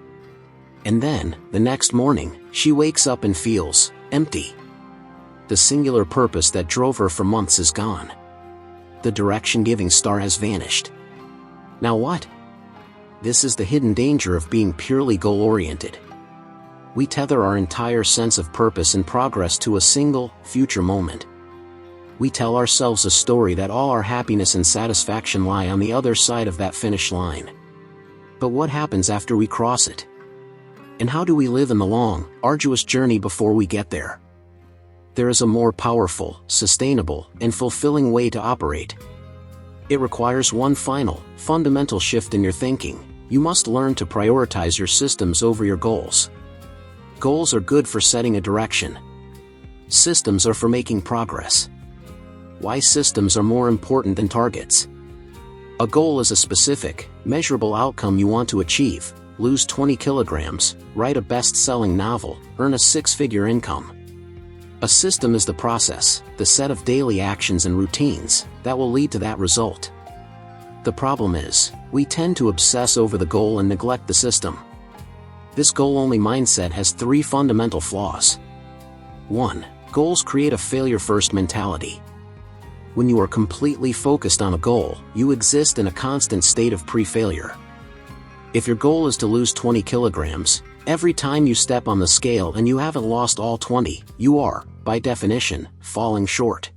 And then, the next morning, she wakes up and feels empty. The singular purpose that drove her for months is gone. The direction-giving star has vanished. Now what? This is the hidden danger of being purely goal-oriented. We tether our entire sense of purpose and progress to a single, future moment. We tell ourselves a story that all our happiness and satisfaction lie on the other side of that finish line. But what happens after we cross it? And how do we live in the long, arduous journey before we get there? There is a more powerful, sustainable, and fulfilling way to operate. It requires one final, fundamental shift in your thinking. You must learn to prioritize your systems over your goals. Goals are good for setting a direction. Systems are for making progress. Why systems are more important than targets? A goal is a specific, measurable outcome you want to achieve: lose 20 kilograms, write a best-selling novel, earn a 6-figure income. A system is the process, the set of daily actions and routines, that will lead to that result. The problem is, we tend to obsess over the goal and neglect the system. This goal-only mindset has 3 fundamental flaws. 1. Goals create a failure-first mentality. When you are completely focused on a goal, you exist in a constant state of pre-failure. If your goal is to lose 20 kilograms, every time you step on the scale and you haven't lost all 20, you are, by definition, falling short.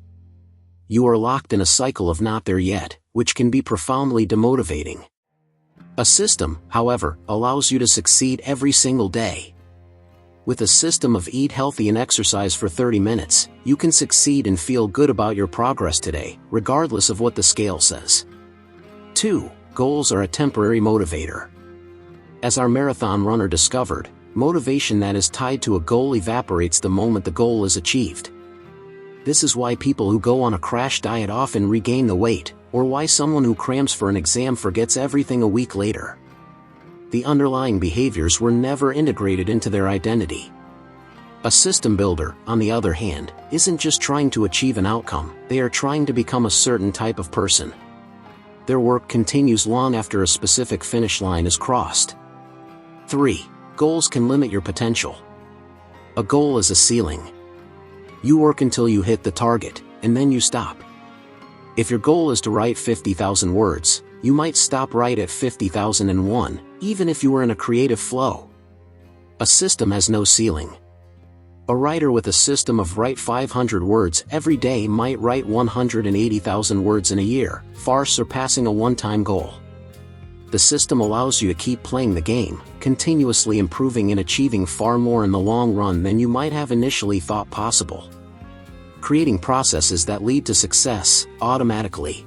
You are locked in a cycle of not there yet, which can be profoundly demotivating. A system, however, allows you to succeed every single day. With a system of eat healthy and exercise for 30 minutes, you can succeed and feel good about your progress today, regardless of what the scale says. 2. Goals are a temporary motivator. As our marathon runner discovered, motivation that is tied to a goal evaporates the moment the goal is achieved. This is why people who go on a crash diet often regain the weight, or why someone who crams for an exam forgets everything a week later. The underlying behaviors were never integrated into their identity. A system builder, on the other hand, isn't just trying to achieve an outcome, they are trying to become a certain type of person. Their work continues long after a specific finish line is crossed. 3. Goals can limit your potential. A goal is a ceiling. You work until you hit the target, and then you stop. If your goal is to write 50,000 words, you might stop right at 50,001, even if you were in a creative flow. A system has no ceiling. A writer with a system of write 500 words every day might write 180,000 words in a year, far surpassing a one-time goal. The system allows you to keep playing the game, continuously improving and achieving far more in the long run than you might have initially thought possible. Creating processes that lead to success, automatically.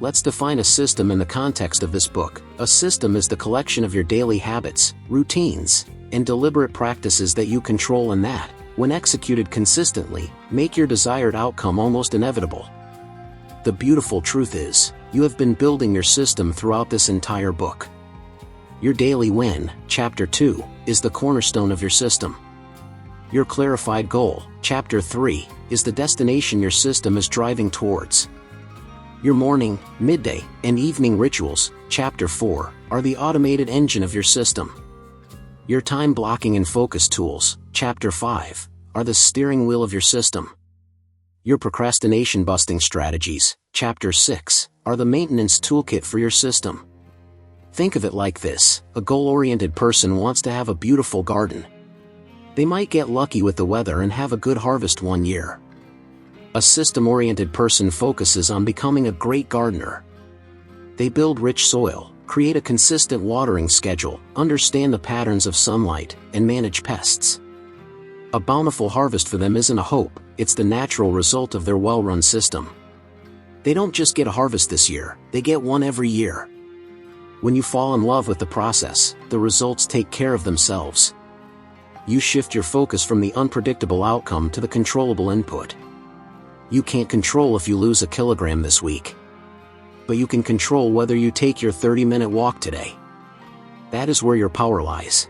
Let's define a system in the context of this book. A system is the collection of your daily habits, routines, and deliberate practices that you control and that, when executed consistently, make your desired outcome almost inevitable. The beautiful truth is, you have been building your system throughout this entire book. Your daily win, Chapter 2, is the cornerstone of your system. Your clarified goal, Chapter 3, is the destination your system is driving towards. Your morning, midday, and evening rituals, Chapter 4, are the automated engine of your system. Your time blocking and focus tools, Chapter 5, are the steering wheel of your system. Your procrastination busting strategies, Chapter 6, are the maintenance toolkit for your system. Think of it like this: a goal-oriented person wants to have a beautiful garden. They might get lucky with the weather and have a good harvest one year. A system-oriented person focuses on becoming a great gardener. They build rich soil, create a consistent watering schedule, understand the patterns of sunlight, and manage pests. A bountiful harvest for them isn't a hope, it's the natural result of their well-run system. They don't just get a harvest this year, they get one every year. When you fall in love with the process, the results take care of themselves. You shift your focus from the unpredictable outcome to the controllable input. You can't control if you lose a kilogram this week. But you can control whether you take your 30-minute walk today. That is where your power lies.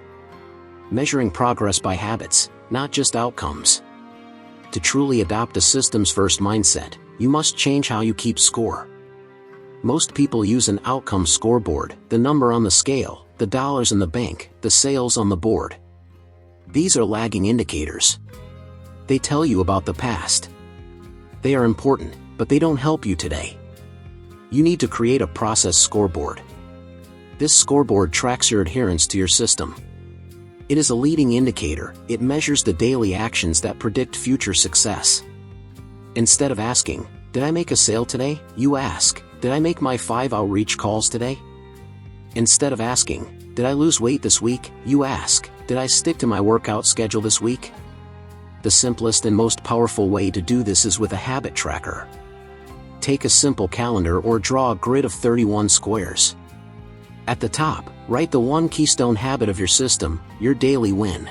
Measuring progress by habits, not just outcomes. To truly adopt a systems-first mindset, you must change how you keep score. Most people use an outcome scoreboard, the number on the scale, the dollars in the bank, the sales on the board. These are lagging indicators. They tell you about the past. They are important, but they don't help you today. You need to create a process scoreboard. This scoreboard tracks your adherence to your system. It is a leading indicator. It measures the daily actions that predict future success. Instead of asking, "Did I make a sale today?" you ask, "Did I make my 5 outreach calls today?" Instead of asking, "Did I lose weight this week?" you ask, "Did I stick to my workout schedule this week?" The simplest and most powerful way to do this is with a habit tracker. Take a simple calendar or draw a grid of 31 squares. At the top, write the one keystone habit of your system, your daily win.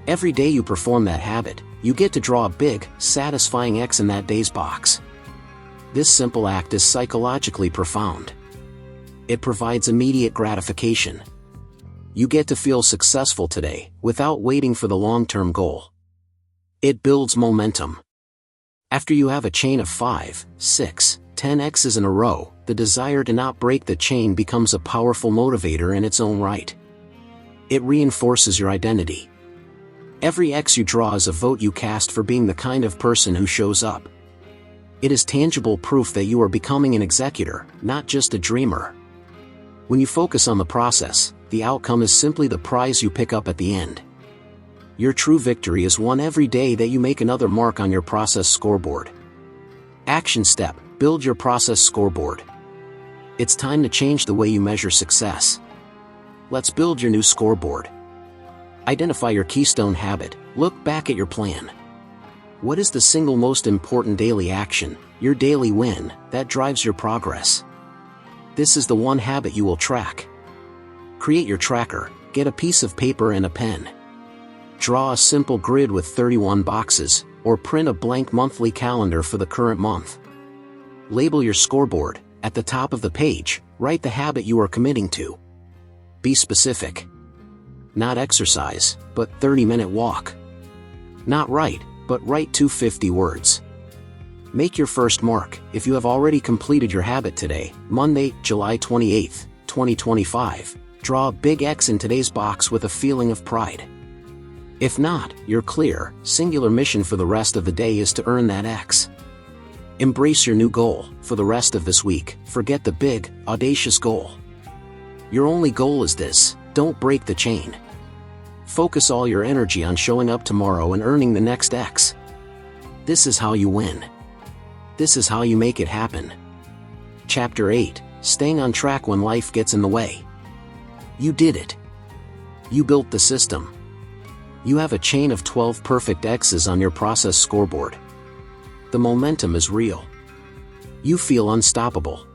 Every day you perform that habit, you get to draw a big, satisfying X in that day's box. This simple act is psychologically profound. It provides immediate gratification. You get to feel successful today, without waiting for the long-term goal. It builds momentum. After you have a chain of 5, 6, 10 X's in a row, the desire to not break the chain becomes a powerful motivator in its own right. It reinforces your identity. Every X you draw is a vote you cast for being the kind of person who shows up. It is tangible proof that you are becoming an executor, not just a dreamer. When you focus on the process, the outcome is simply the prize you pick up at the end. Your true victory is won every day that you make another mark on your process scoreboard. Action step: build your process scoreboard. It's time to change the way you measure success. Let's build your new scoreboard. Identify your keystone habit. Look back at your plan. What is the single most important daily action, your daily win, that drives your progress? This is the one habit you will track. Create your tracker. Get a piece of paper and a pen. Draw a simple grid with 31 boxes, or print a blank monthly calendar for the current month. Label your scoreboard. At the top of the page, write the habit you are committing to. Be specific. Not exercise, but 30-minute walk. Not write, but write 250 words. Make your first mark. If you have already completed your habit today, Monday, July 28, 2025, draw a big X in today's box with a feeling of pride. If not, your clear, singular mission for the rest of the day is to earn that X. Embrace your new goal. For the rest of this week, forget the big, audacious goal. Your only goal is this: don't break the chain. Focus all your energy on showing up tomorrow and earning the next X. This is how you win. This is how you make it happen. Chapter 8: Staying on track when life gets in the way. You did it. You built the system. You have a chain of 12 perfect X's on your process scoreboard. The momentum is real. You feel unstoppable.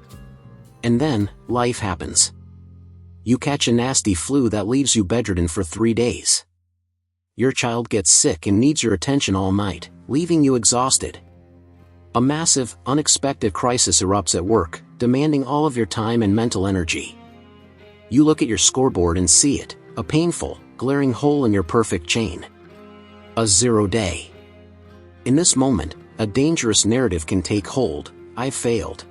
And then, life happens. You catch a nasty flu that leaves you bedridden for 3 days. Your child gets sick and needs your attention all night, leaving you exhausted. A massive, unexpected crisis erupts at work, demanding all of your time and mental energy. You look at your scoreboard and see it, a painful, glaring hole in your perfect chain. A 0 day. In this moment, a dangerous narrative can take hold. I've failed.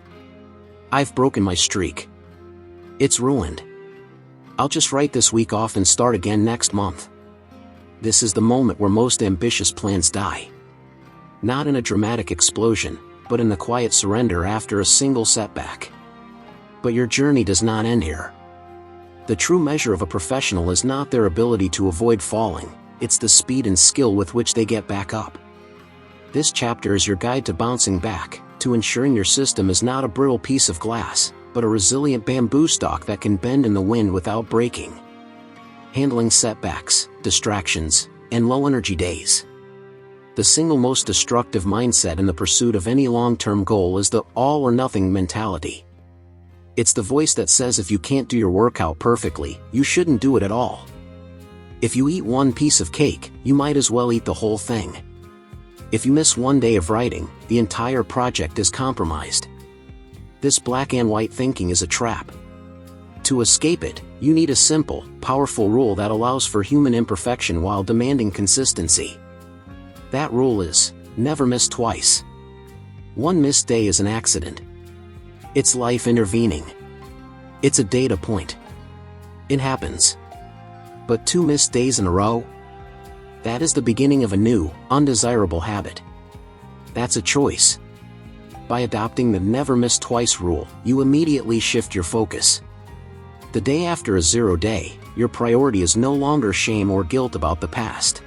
I've broken my streak. It's ruined. I'll just write this week off and start again next month. This is the moment where most ambitious plans die. Not in a dramatic explosion, but in the quiet surrender after a single setback. But your journey does not end here. The true measure of a professional is not their ability to avoid falling, it's the speed and skill with which they get back up. This chapter is your guide to bouncing back, to ensuring your system is not a brittle piece of glass, but a resilient bamboo stalk that can bend in the wind without breaking. Handling setbacks, distractions, and low-energy days. The single most destructive mindset in the pursuit of any long-term goal is the all-or-nothing mentality. It's the voice that says if you can't do your workout perfectly, you shouldn't do it at all. If you eat one piece of cake, you might as well eat the whole thing. If you miss one day of writing, the entire project is compromised. This black and white thinking is a trap. To escape it, you need a simple, powerful rule that allows for human imperfection while demanding consistency. That rule is, never miss twice. One missed day is an accident. It's life intervening. It's a data point. It happens. But 2 missed days in a row? That is the beginning of a new, undesirable habit. That's a choice. By adopting the never miss twice rule, you immediately shift your focus. The day after a 0 day, your priority is no longer shame or guilt about the past.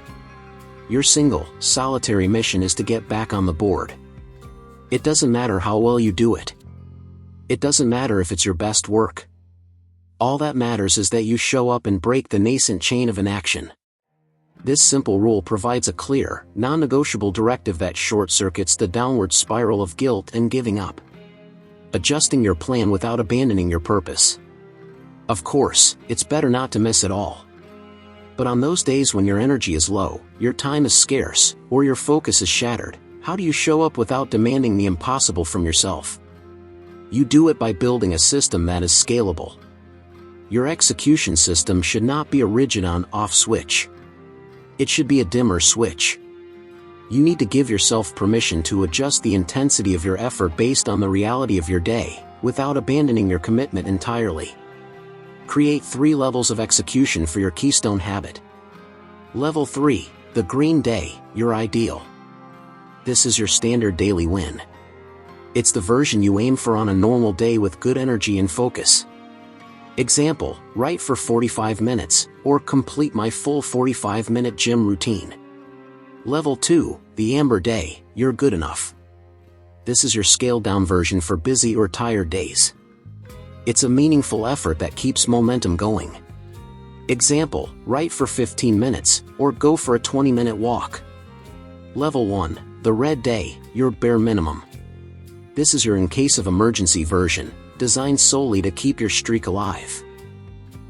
Your single, solitary mission is to get back on the board. It doesn't matter how well you do it. It doesn't matter if it's your best work. All that matters is that you show up and break the nascent chain of inaction. This simple rule provides a clear, non-negotiable directive that short-circuits the downward spiral of guilt and giving up. Adjusting your plan without abandoning your purpose. Of course, it's better not to miss at all. But on those days when your energy is low, your time is scarce, or your focus is shattered, how do you show up without demanding the impossible from yourself? You do it by building a system that is scalable. Your execution system should not be a rigid on-off switch. It should be a dimmer switch. You need to give yourself permission to adjust the intensity of your effort based on the reality of your day, without abandoning your commitment entirely. Create 3 levels of execution for your keystone habit. Level 3, the green day, your ideal. This is your standard daily win. It's the version you aim for on a normal day with good energy and focus. Example, write for 45 minutes, or complete my full 45-minute gym routine. Level 2, the amber day, you're good enough. This is your scaled-down version for busy or tired days. It's a meaningful effort that keeps momentum going. Example, write for 15 minutes, or go for a 20-minute walk. Level 1, the red day, your bare minimum. This is your in case of emergency version, designed solely to keep your streak alive.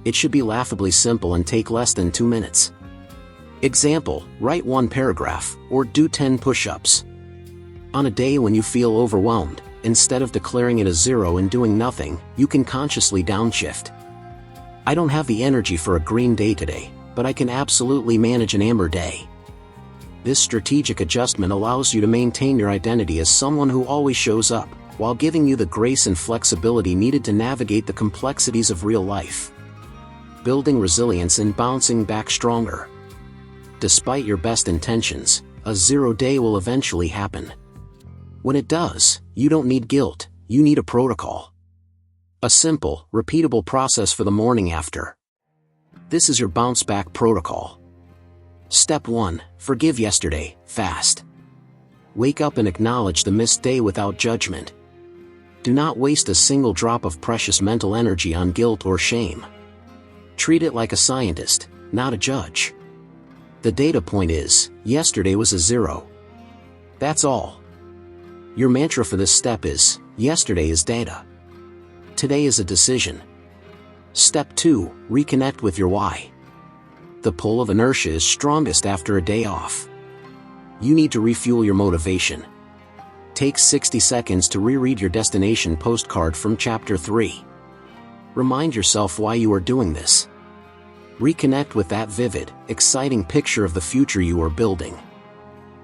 It should be laughably simple and take less than 2 minutes. Example, write 1 paragraph, or do 10 push-ups. On a day when you feel overwhelmed, instead of declaring it a 0 and doing nothing, you can consciously downshift. I don't have the energy for a green day today, but I can absolutely manage an amber day. This strategic adjustment allows you to maintain your identity as someone who always shows up, while giving you the grace and flexibility needed to navigate the complexities of real life. Building resilience and bouncing back stronger. Despite your best intentions, a 0 day will eventually happen. When it does, you don't need guilt, you need a protocol. A simple, repeatable process for the morning after. This is your bounce back protocol. Step 1, forgive yesterday, fast. Wake up and acknowledge the missed day without judgment. Do not waste a single drop of precious mental energy on guilt or shame. Treat it like a scientist, not a judge. The data point is, yesterday was a 0. That's all. Your mantra for this step is, yesterday is data. Today is a decision. Step 2, reconnect with your why. The pull of inertia is strongest after a day off. You need to refuel your motivation. Take 60 seconds to reread your destination postcard from Chapter 3. Remind yourself why you are doing this. Reconnect with that vivid, exciting picture of the future you are building.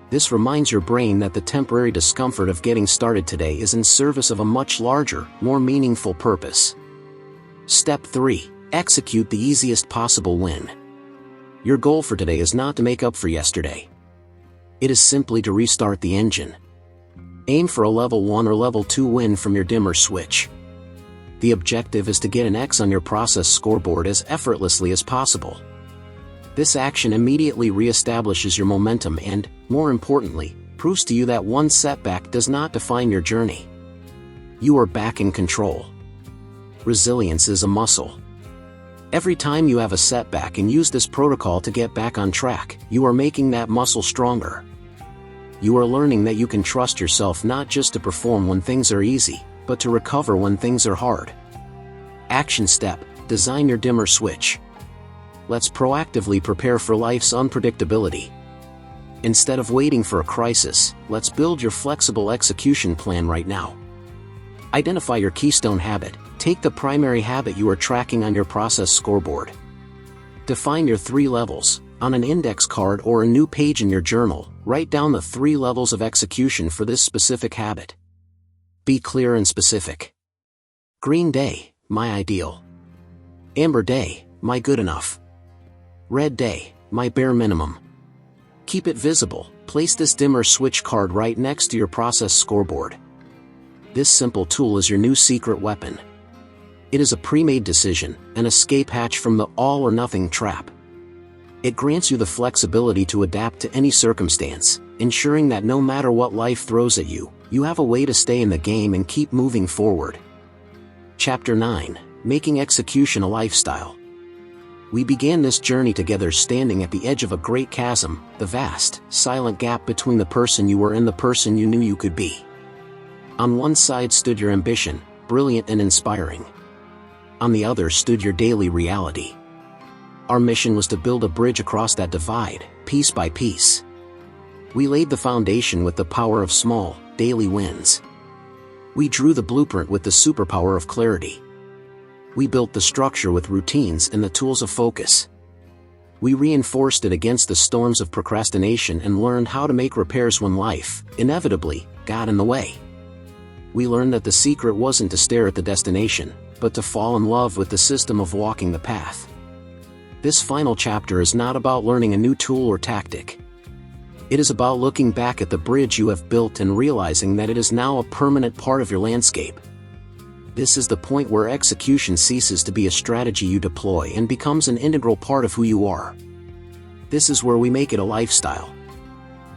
This reminds your brain that the temporary discomfort of getting started today is in service of a much larger, more meaningful purpose. Step 3. Execute the easiest possible win. Your goal for today is not to make up for yesterday. It is simply to restart the engine. Aim for a level 1 or level 2 win from your dimmer switch. The objective is to get an X on your process scoreboard as effortlessly as possible. This action immediately reestablishes your momentum and, more importantly, proves to you that one setback does not define your journey. You are back in control. Resilience is a muscle. Every time you have a setback and use this protocol to get back on track, you are making that muscle stronger. You are learning that you can trust yourself not just to perform when things are easy, but to recover when things are hard. Action step: design your dimmer switch. Let's proactively prepare for life's unpredictability. Instead of waiting for a crisis, let's build your flexible execution plan right now. Identify your keystone habit. Take the primary habit you are tracking on your process scoreboard. Define your 3 levels. On an index card or a new page in your journal, write down the 3 levels of execution for this specific habit. Be clear and specific. Green day, my ideal. Amber day, my good enough. Red day, my bare minimum. Keep it visible. Place this dimmer switch card right next to your process scoreboard. This simple tool is your new secret weapon. It is a pre-made decision, an escape hatch from the all-or-nothing trap. It grants you the flexibility to adapt to any circumstance, ensuring that no matter what life throws at you, you have a way to stay in the game and keep moving forward. Chapter 9. Making Execution a Lifestyle. We began this journey together standing at the edge of a great chasm, the vast, silent gap between the person you were and the person you knew you could be. On one side stood your ambition, brilliant and inspiring. On the other stood your daily reality. Our mission was to build a bridge across that divide, piece by piece. We laid the foundation with the power of small, daily wins. We drew the blueprint with the superpower of clarity. We built the structure with routines and the tools of focus. We reinforced it against the storms of procrastination and learned how to make repairs when life, inevitably, got in the way. We learned that the secret wasn't to stare at the destination, but to fall in love with the system of walking the path. This final chapter is not about learning a new tool or tactic. It is about looking back at the bridge you have built and realizing that it is now a permanent part of your landscape. This is the point where execution ceases to be a strategy you deploy and becomes an integral part of who you are. This is where we make it a lifestyle,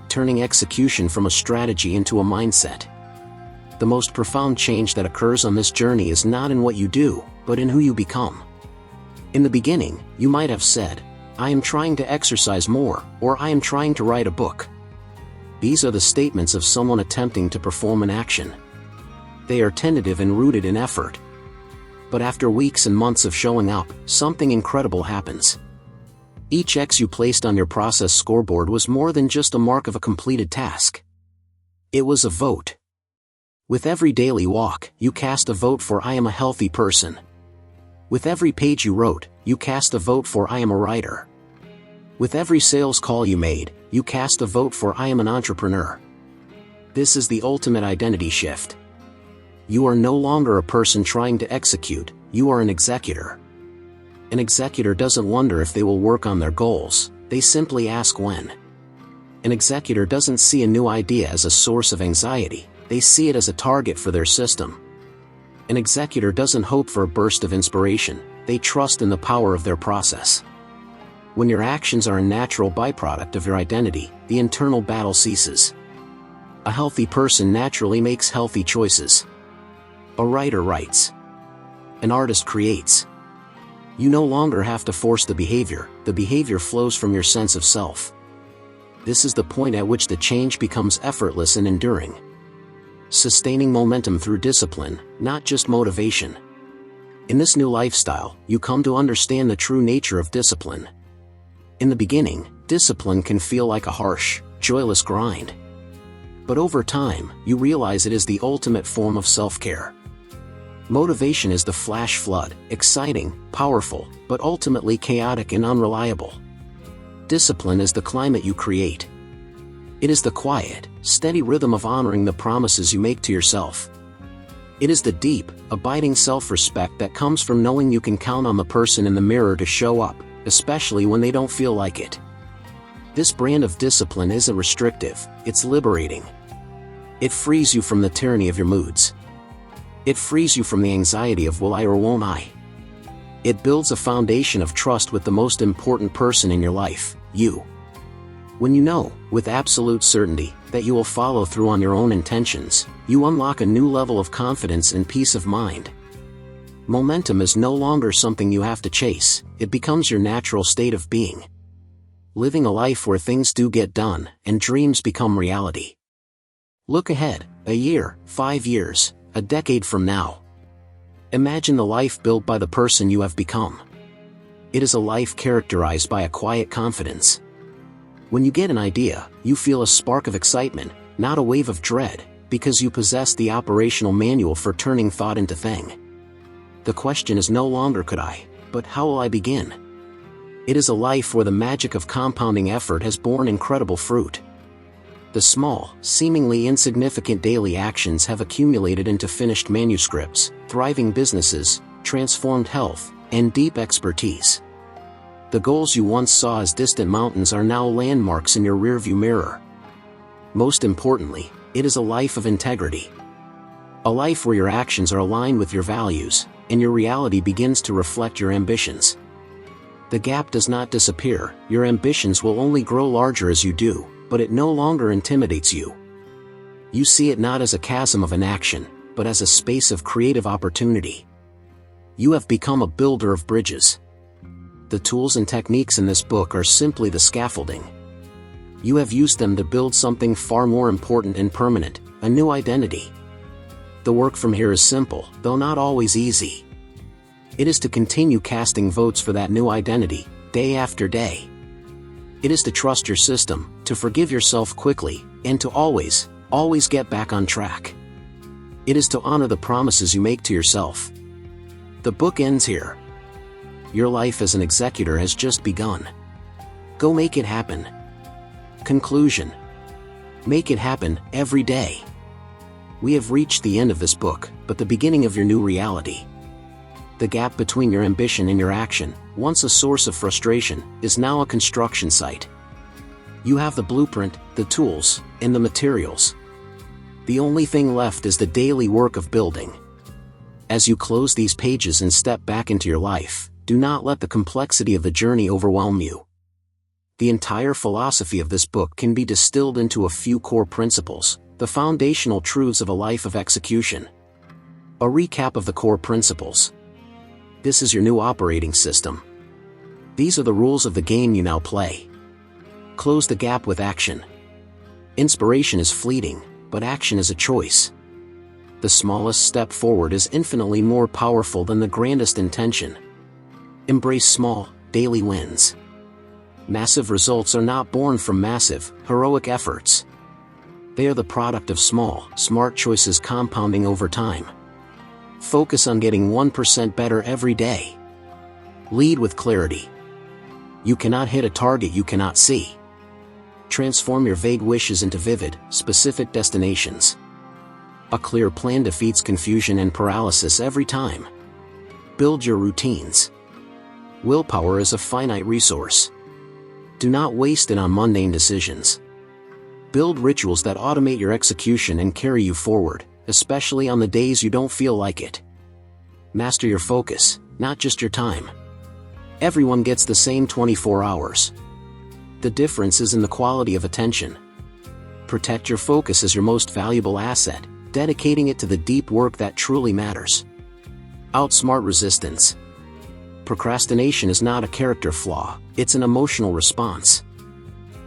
turning execution from a strategy into a mindset. The most profound change that occurs on this journey is not in what you do, but in who you become. In the beginning, you might have said, "I am trying to exercise more," or "I am trying to write a book." These are the statements of someone attempting to perform an action. They are tentative and rooted in effort. But after weeks and months of showing up, something incredible happens. Each X you placed on your process scoreboard was more than just a mark of a completed task. It was a vote. With every daily walk, you cast a vote for "I am a healthy person." With every page you wrote, you cast a vote for "I am a writer." With every sales call you made, you cast a vote for "I am an entrepreneur." This is the ultimate identity shift. You are no longer a person trying to execute, you are an executor. An executor doesn't wonder if they will work on their goals, they simply ask when. An executor doesn't see a new idea as a source of anxiety, they see it as a target for their system. An executor doesn't hope for a burst of inspiration, they trust in the power of their process. When your actions are a natural byproduct of your identity, the internal battle ceases. A healthy person naturally makes healthy choices. A writer writes. An artist creates. You no longer have to force the behavior flows from your sense of self. This is the point at which the change becomes effortless and enduring. Sustaining momentum through discipline, not just motivation. In this new lifestyle, you come to understand the true nature of discipline. In the beginning, discipline can feel like a harsh, joyless grind. But over time, you realize it is the ultimate form of self-care. Motivation is the flash flood, exciting, powerful, but ultimately chaotic and unreliable. Discipline is the climate you create. It is the quiet, steady rhythm of honoring the promises you make to yourself. It is the deep, abiding self-respect that comes from knowing you can count on the person in the mirror to show up, especially when they don't feel like it. This brand of discipline isn't restrictive, it's liberating. It frees you from the tyranny of your moods. It frees you from the anxiety of will I or won't I. It builds a foundation of trust with the most important person in your life, you. When you know, with absolute certainty, that you will follow through on your own intentions, you unlock a new level of confidence and peace of mind. Momentum is no longer something you have to chase, it becomes your natural state of being. Living a life where things do get done, and dreams become reality. Look ahead, a year, 5 years, a decade from now. Imagine the life built by the person you have become. It is a life characterized by a quiet confidence. When you get an idea, you feel a spark of excitement, not a wave of dread, because you possess the operational manual for turning thought into thing. The question is no longer could I, but how will I begin? It is a life where the magic of compounding effort has borne incredible fruit. The small, seemingly insignificant daily actions have accumulated into finished manuscripts, thriving businesses, transformed health, and deep expertise. The goals you once saw as distant mountains are now landmarks in your rearview mirror. Most importantly, it is a life of integrity. A life where your actions are aligned with your values, and your reality begins to reflect your ambitions. The gap does not disappear, your ambitions will only grow larger as you do, but it no longer intimidates you. You see it not as a chasm of inaction, but as a space of creative opportunity. You have become a builder of bridges. The tools and techniques in this book are simply the scaffolding. You have used them to build something far more important and permanent, a new identity. The work from here is simple, though not always easy. It is to continue casting votes for that new identity, day after day. It is to trust your system, to forgive yourself quickly, and to always get back on track. It is to honor the promises you make to yourself. The book ends here. Your life as an executor has just begun. Go make it happen. Conclusion. Make it happen, every day. We have reached the end of this book, but the beginning of your new reality. The gap between your ambition and your action, once a source of frustration, is now a construction site. You have the blueprint, the tools, and the materials. The only thing left is the daily work of building. As you close these pages and step back into your life, do not let the complexity of the journey overwhelm you. The entire philosophy of this book can be distilled into a few core principles, the foundational truths of a life of execution. A recap of the core principles. This is your new operating system. These are the rules of the game you now play. Close the gap with action. Inspiration is fleeting, but action is a choice. The smallest step forward is infinitely more powerful than the grandest intention. Embrace small, daily wins. Massive results are not born from massive, heroic efforts. They are the product of small, smart choices compounding over time. Focus on getting 1% better every day. Lead with clarity. You cannot hit a target you cannot see. Transform your vague wishes into vivid, specific destinations. A clear plan defeats confusion and paralysis every time. Build your routines. Willpower is a finite resource. Do not waste it on mundane decisions. Build rituals that automate your execution and carry you forward, especially on the days you don't feel like it. Master your focus, not just your time. Everyone gets the same 24 hours. The difference is in the quality of attention. Protect your focus as your most valuable asset, dedicating it to the deep work that truly matters. Outsmart resistance. Procrastination is not a character flaw, it's an emotional response.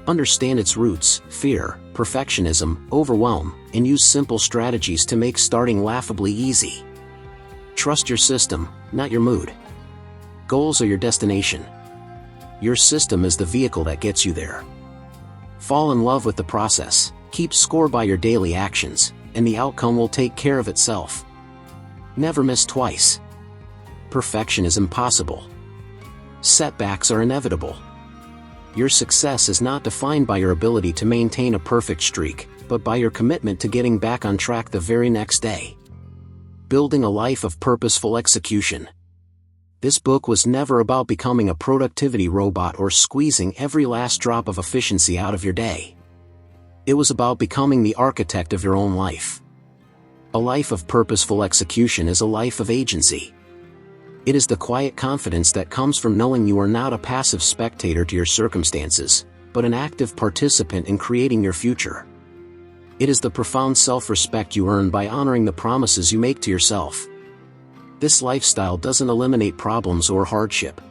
Understand its roots: fear, perfectionism, overwhelm, and use simple strategies to make starting laughably easy. Trust your system, not your mood. Goals are your destination. Your system is the vehicle that gets you there. Fall in love with the process, keep score by your daily actions, and the outcome will take care of itself. Never miss twice. Perfection is impossible. Setbacks are inevitable. Your success is not defined by your ability to maintain a perfect streak, but by your commitment to getting back on track the very next day. Building a life of purposeful execution. This book was never about becoming a productivity robot or squeezing every last drop of efficiency out of your day. It was about becoming the architect of your own life. A life of purposeful execution is a life of agency. It is the quiet confidence that comes from knowing you are not a passive spectator to your circumstances, but an active participant in creating your future. It is the profound self-respect you earn by honoring the promises you make to yourself. This lifestyle doesn't eliminate problems or hardship.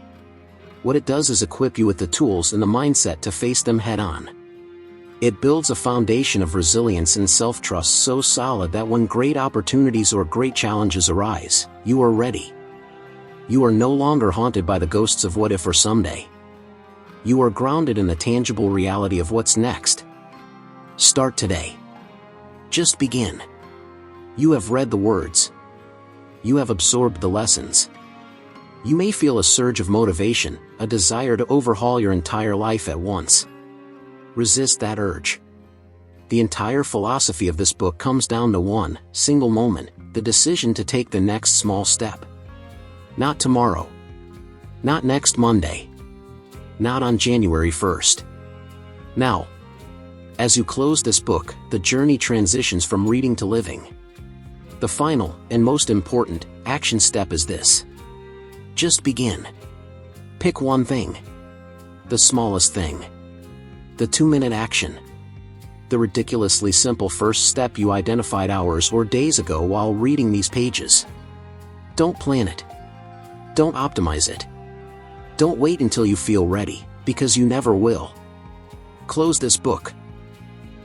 What it does is equip you with the tools and the mindset to face them head-on. It builds a foundation of resilience and self-trust so solid that when great opportunities or great challenges arise, you are ready. You are no longer haunted by the ghosts of what if or someday. You are grounded in the tangible reality of what's next. Start today. Just begin. You have read the words. You have absorbed the lessons. You may feel a surge of motivation, a desire to overhaul your entire life at once. Resist that urge. The entire philosophy of this book comes down to one single moment, the decision to take the next small step. Not tomorrow. Not next Monday. Not on January 1st. Now. As you close this book, the journey transitions from reading to living. The final, and most important, action step is this. Just begin. Pick one thing. The smallest thing. The 2-minute action. The ridiculously simple first step you identified hours or days ago while reading these pages. Don't plan it. Don't optimize it. Don't wait until you feel ready, because you never will. Close this book.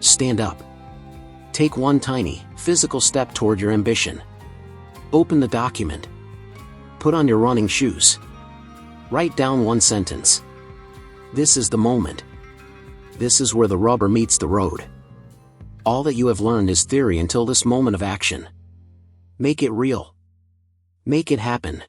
Stand up. Take one tiny, physical step toward your ambition. Open the document. Put on your running shoes. Write down one sentence. This is the moment. This is where the rubber meets the road. All that you have learned is theory until this moment of action. Make it real. Make it happen.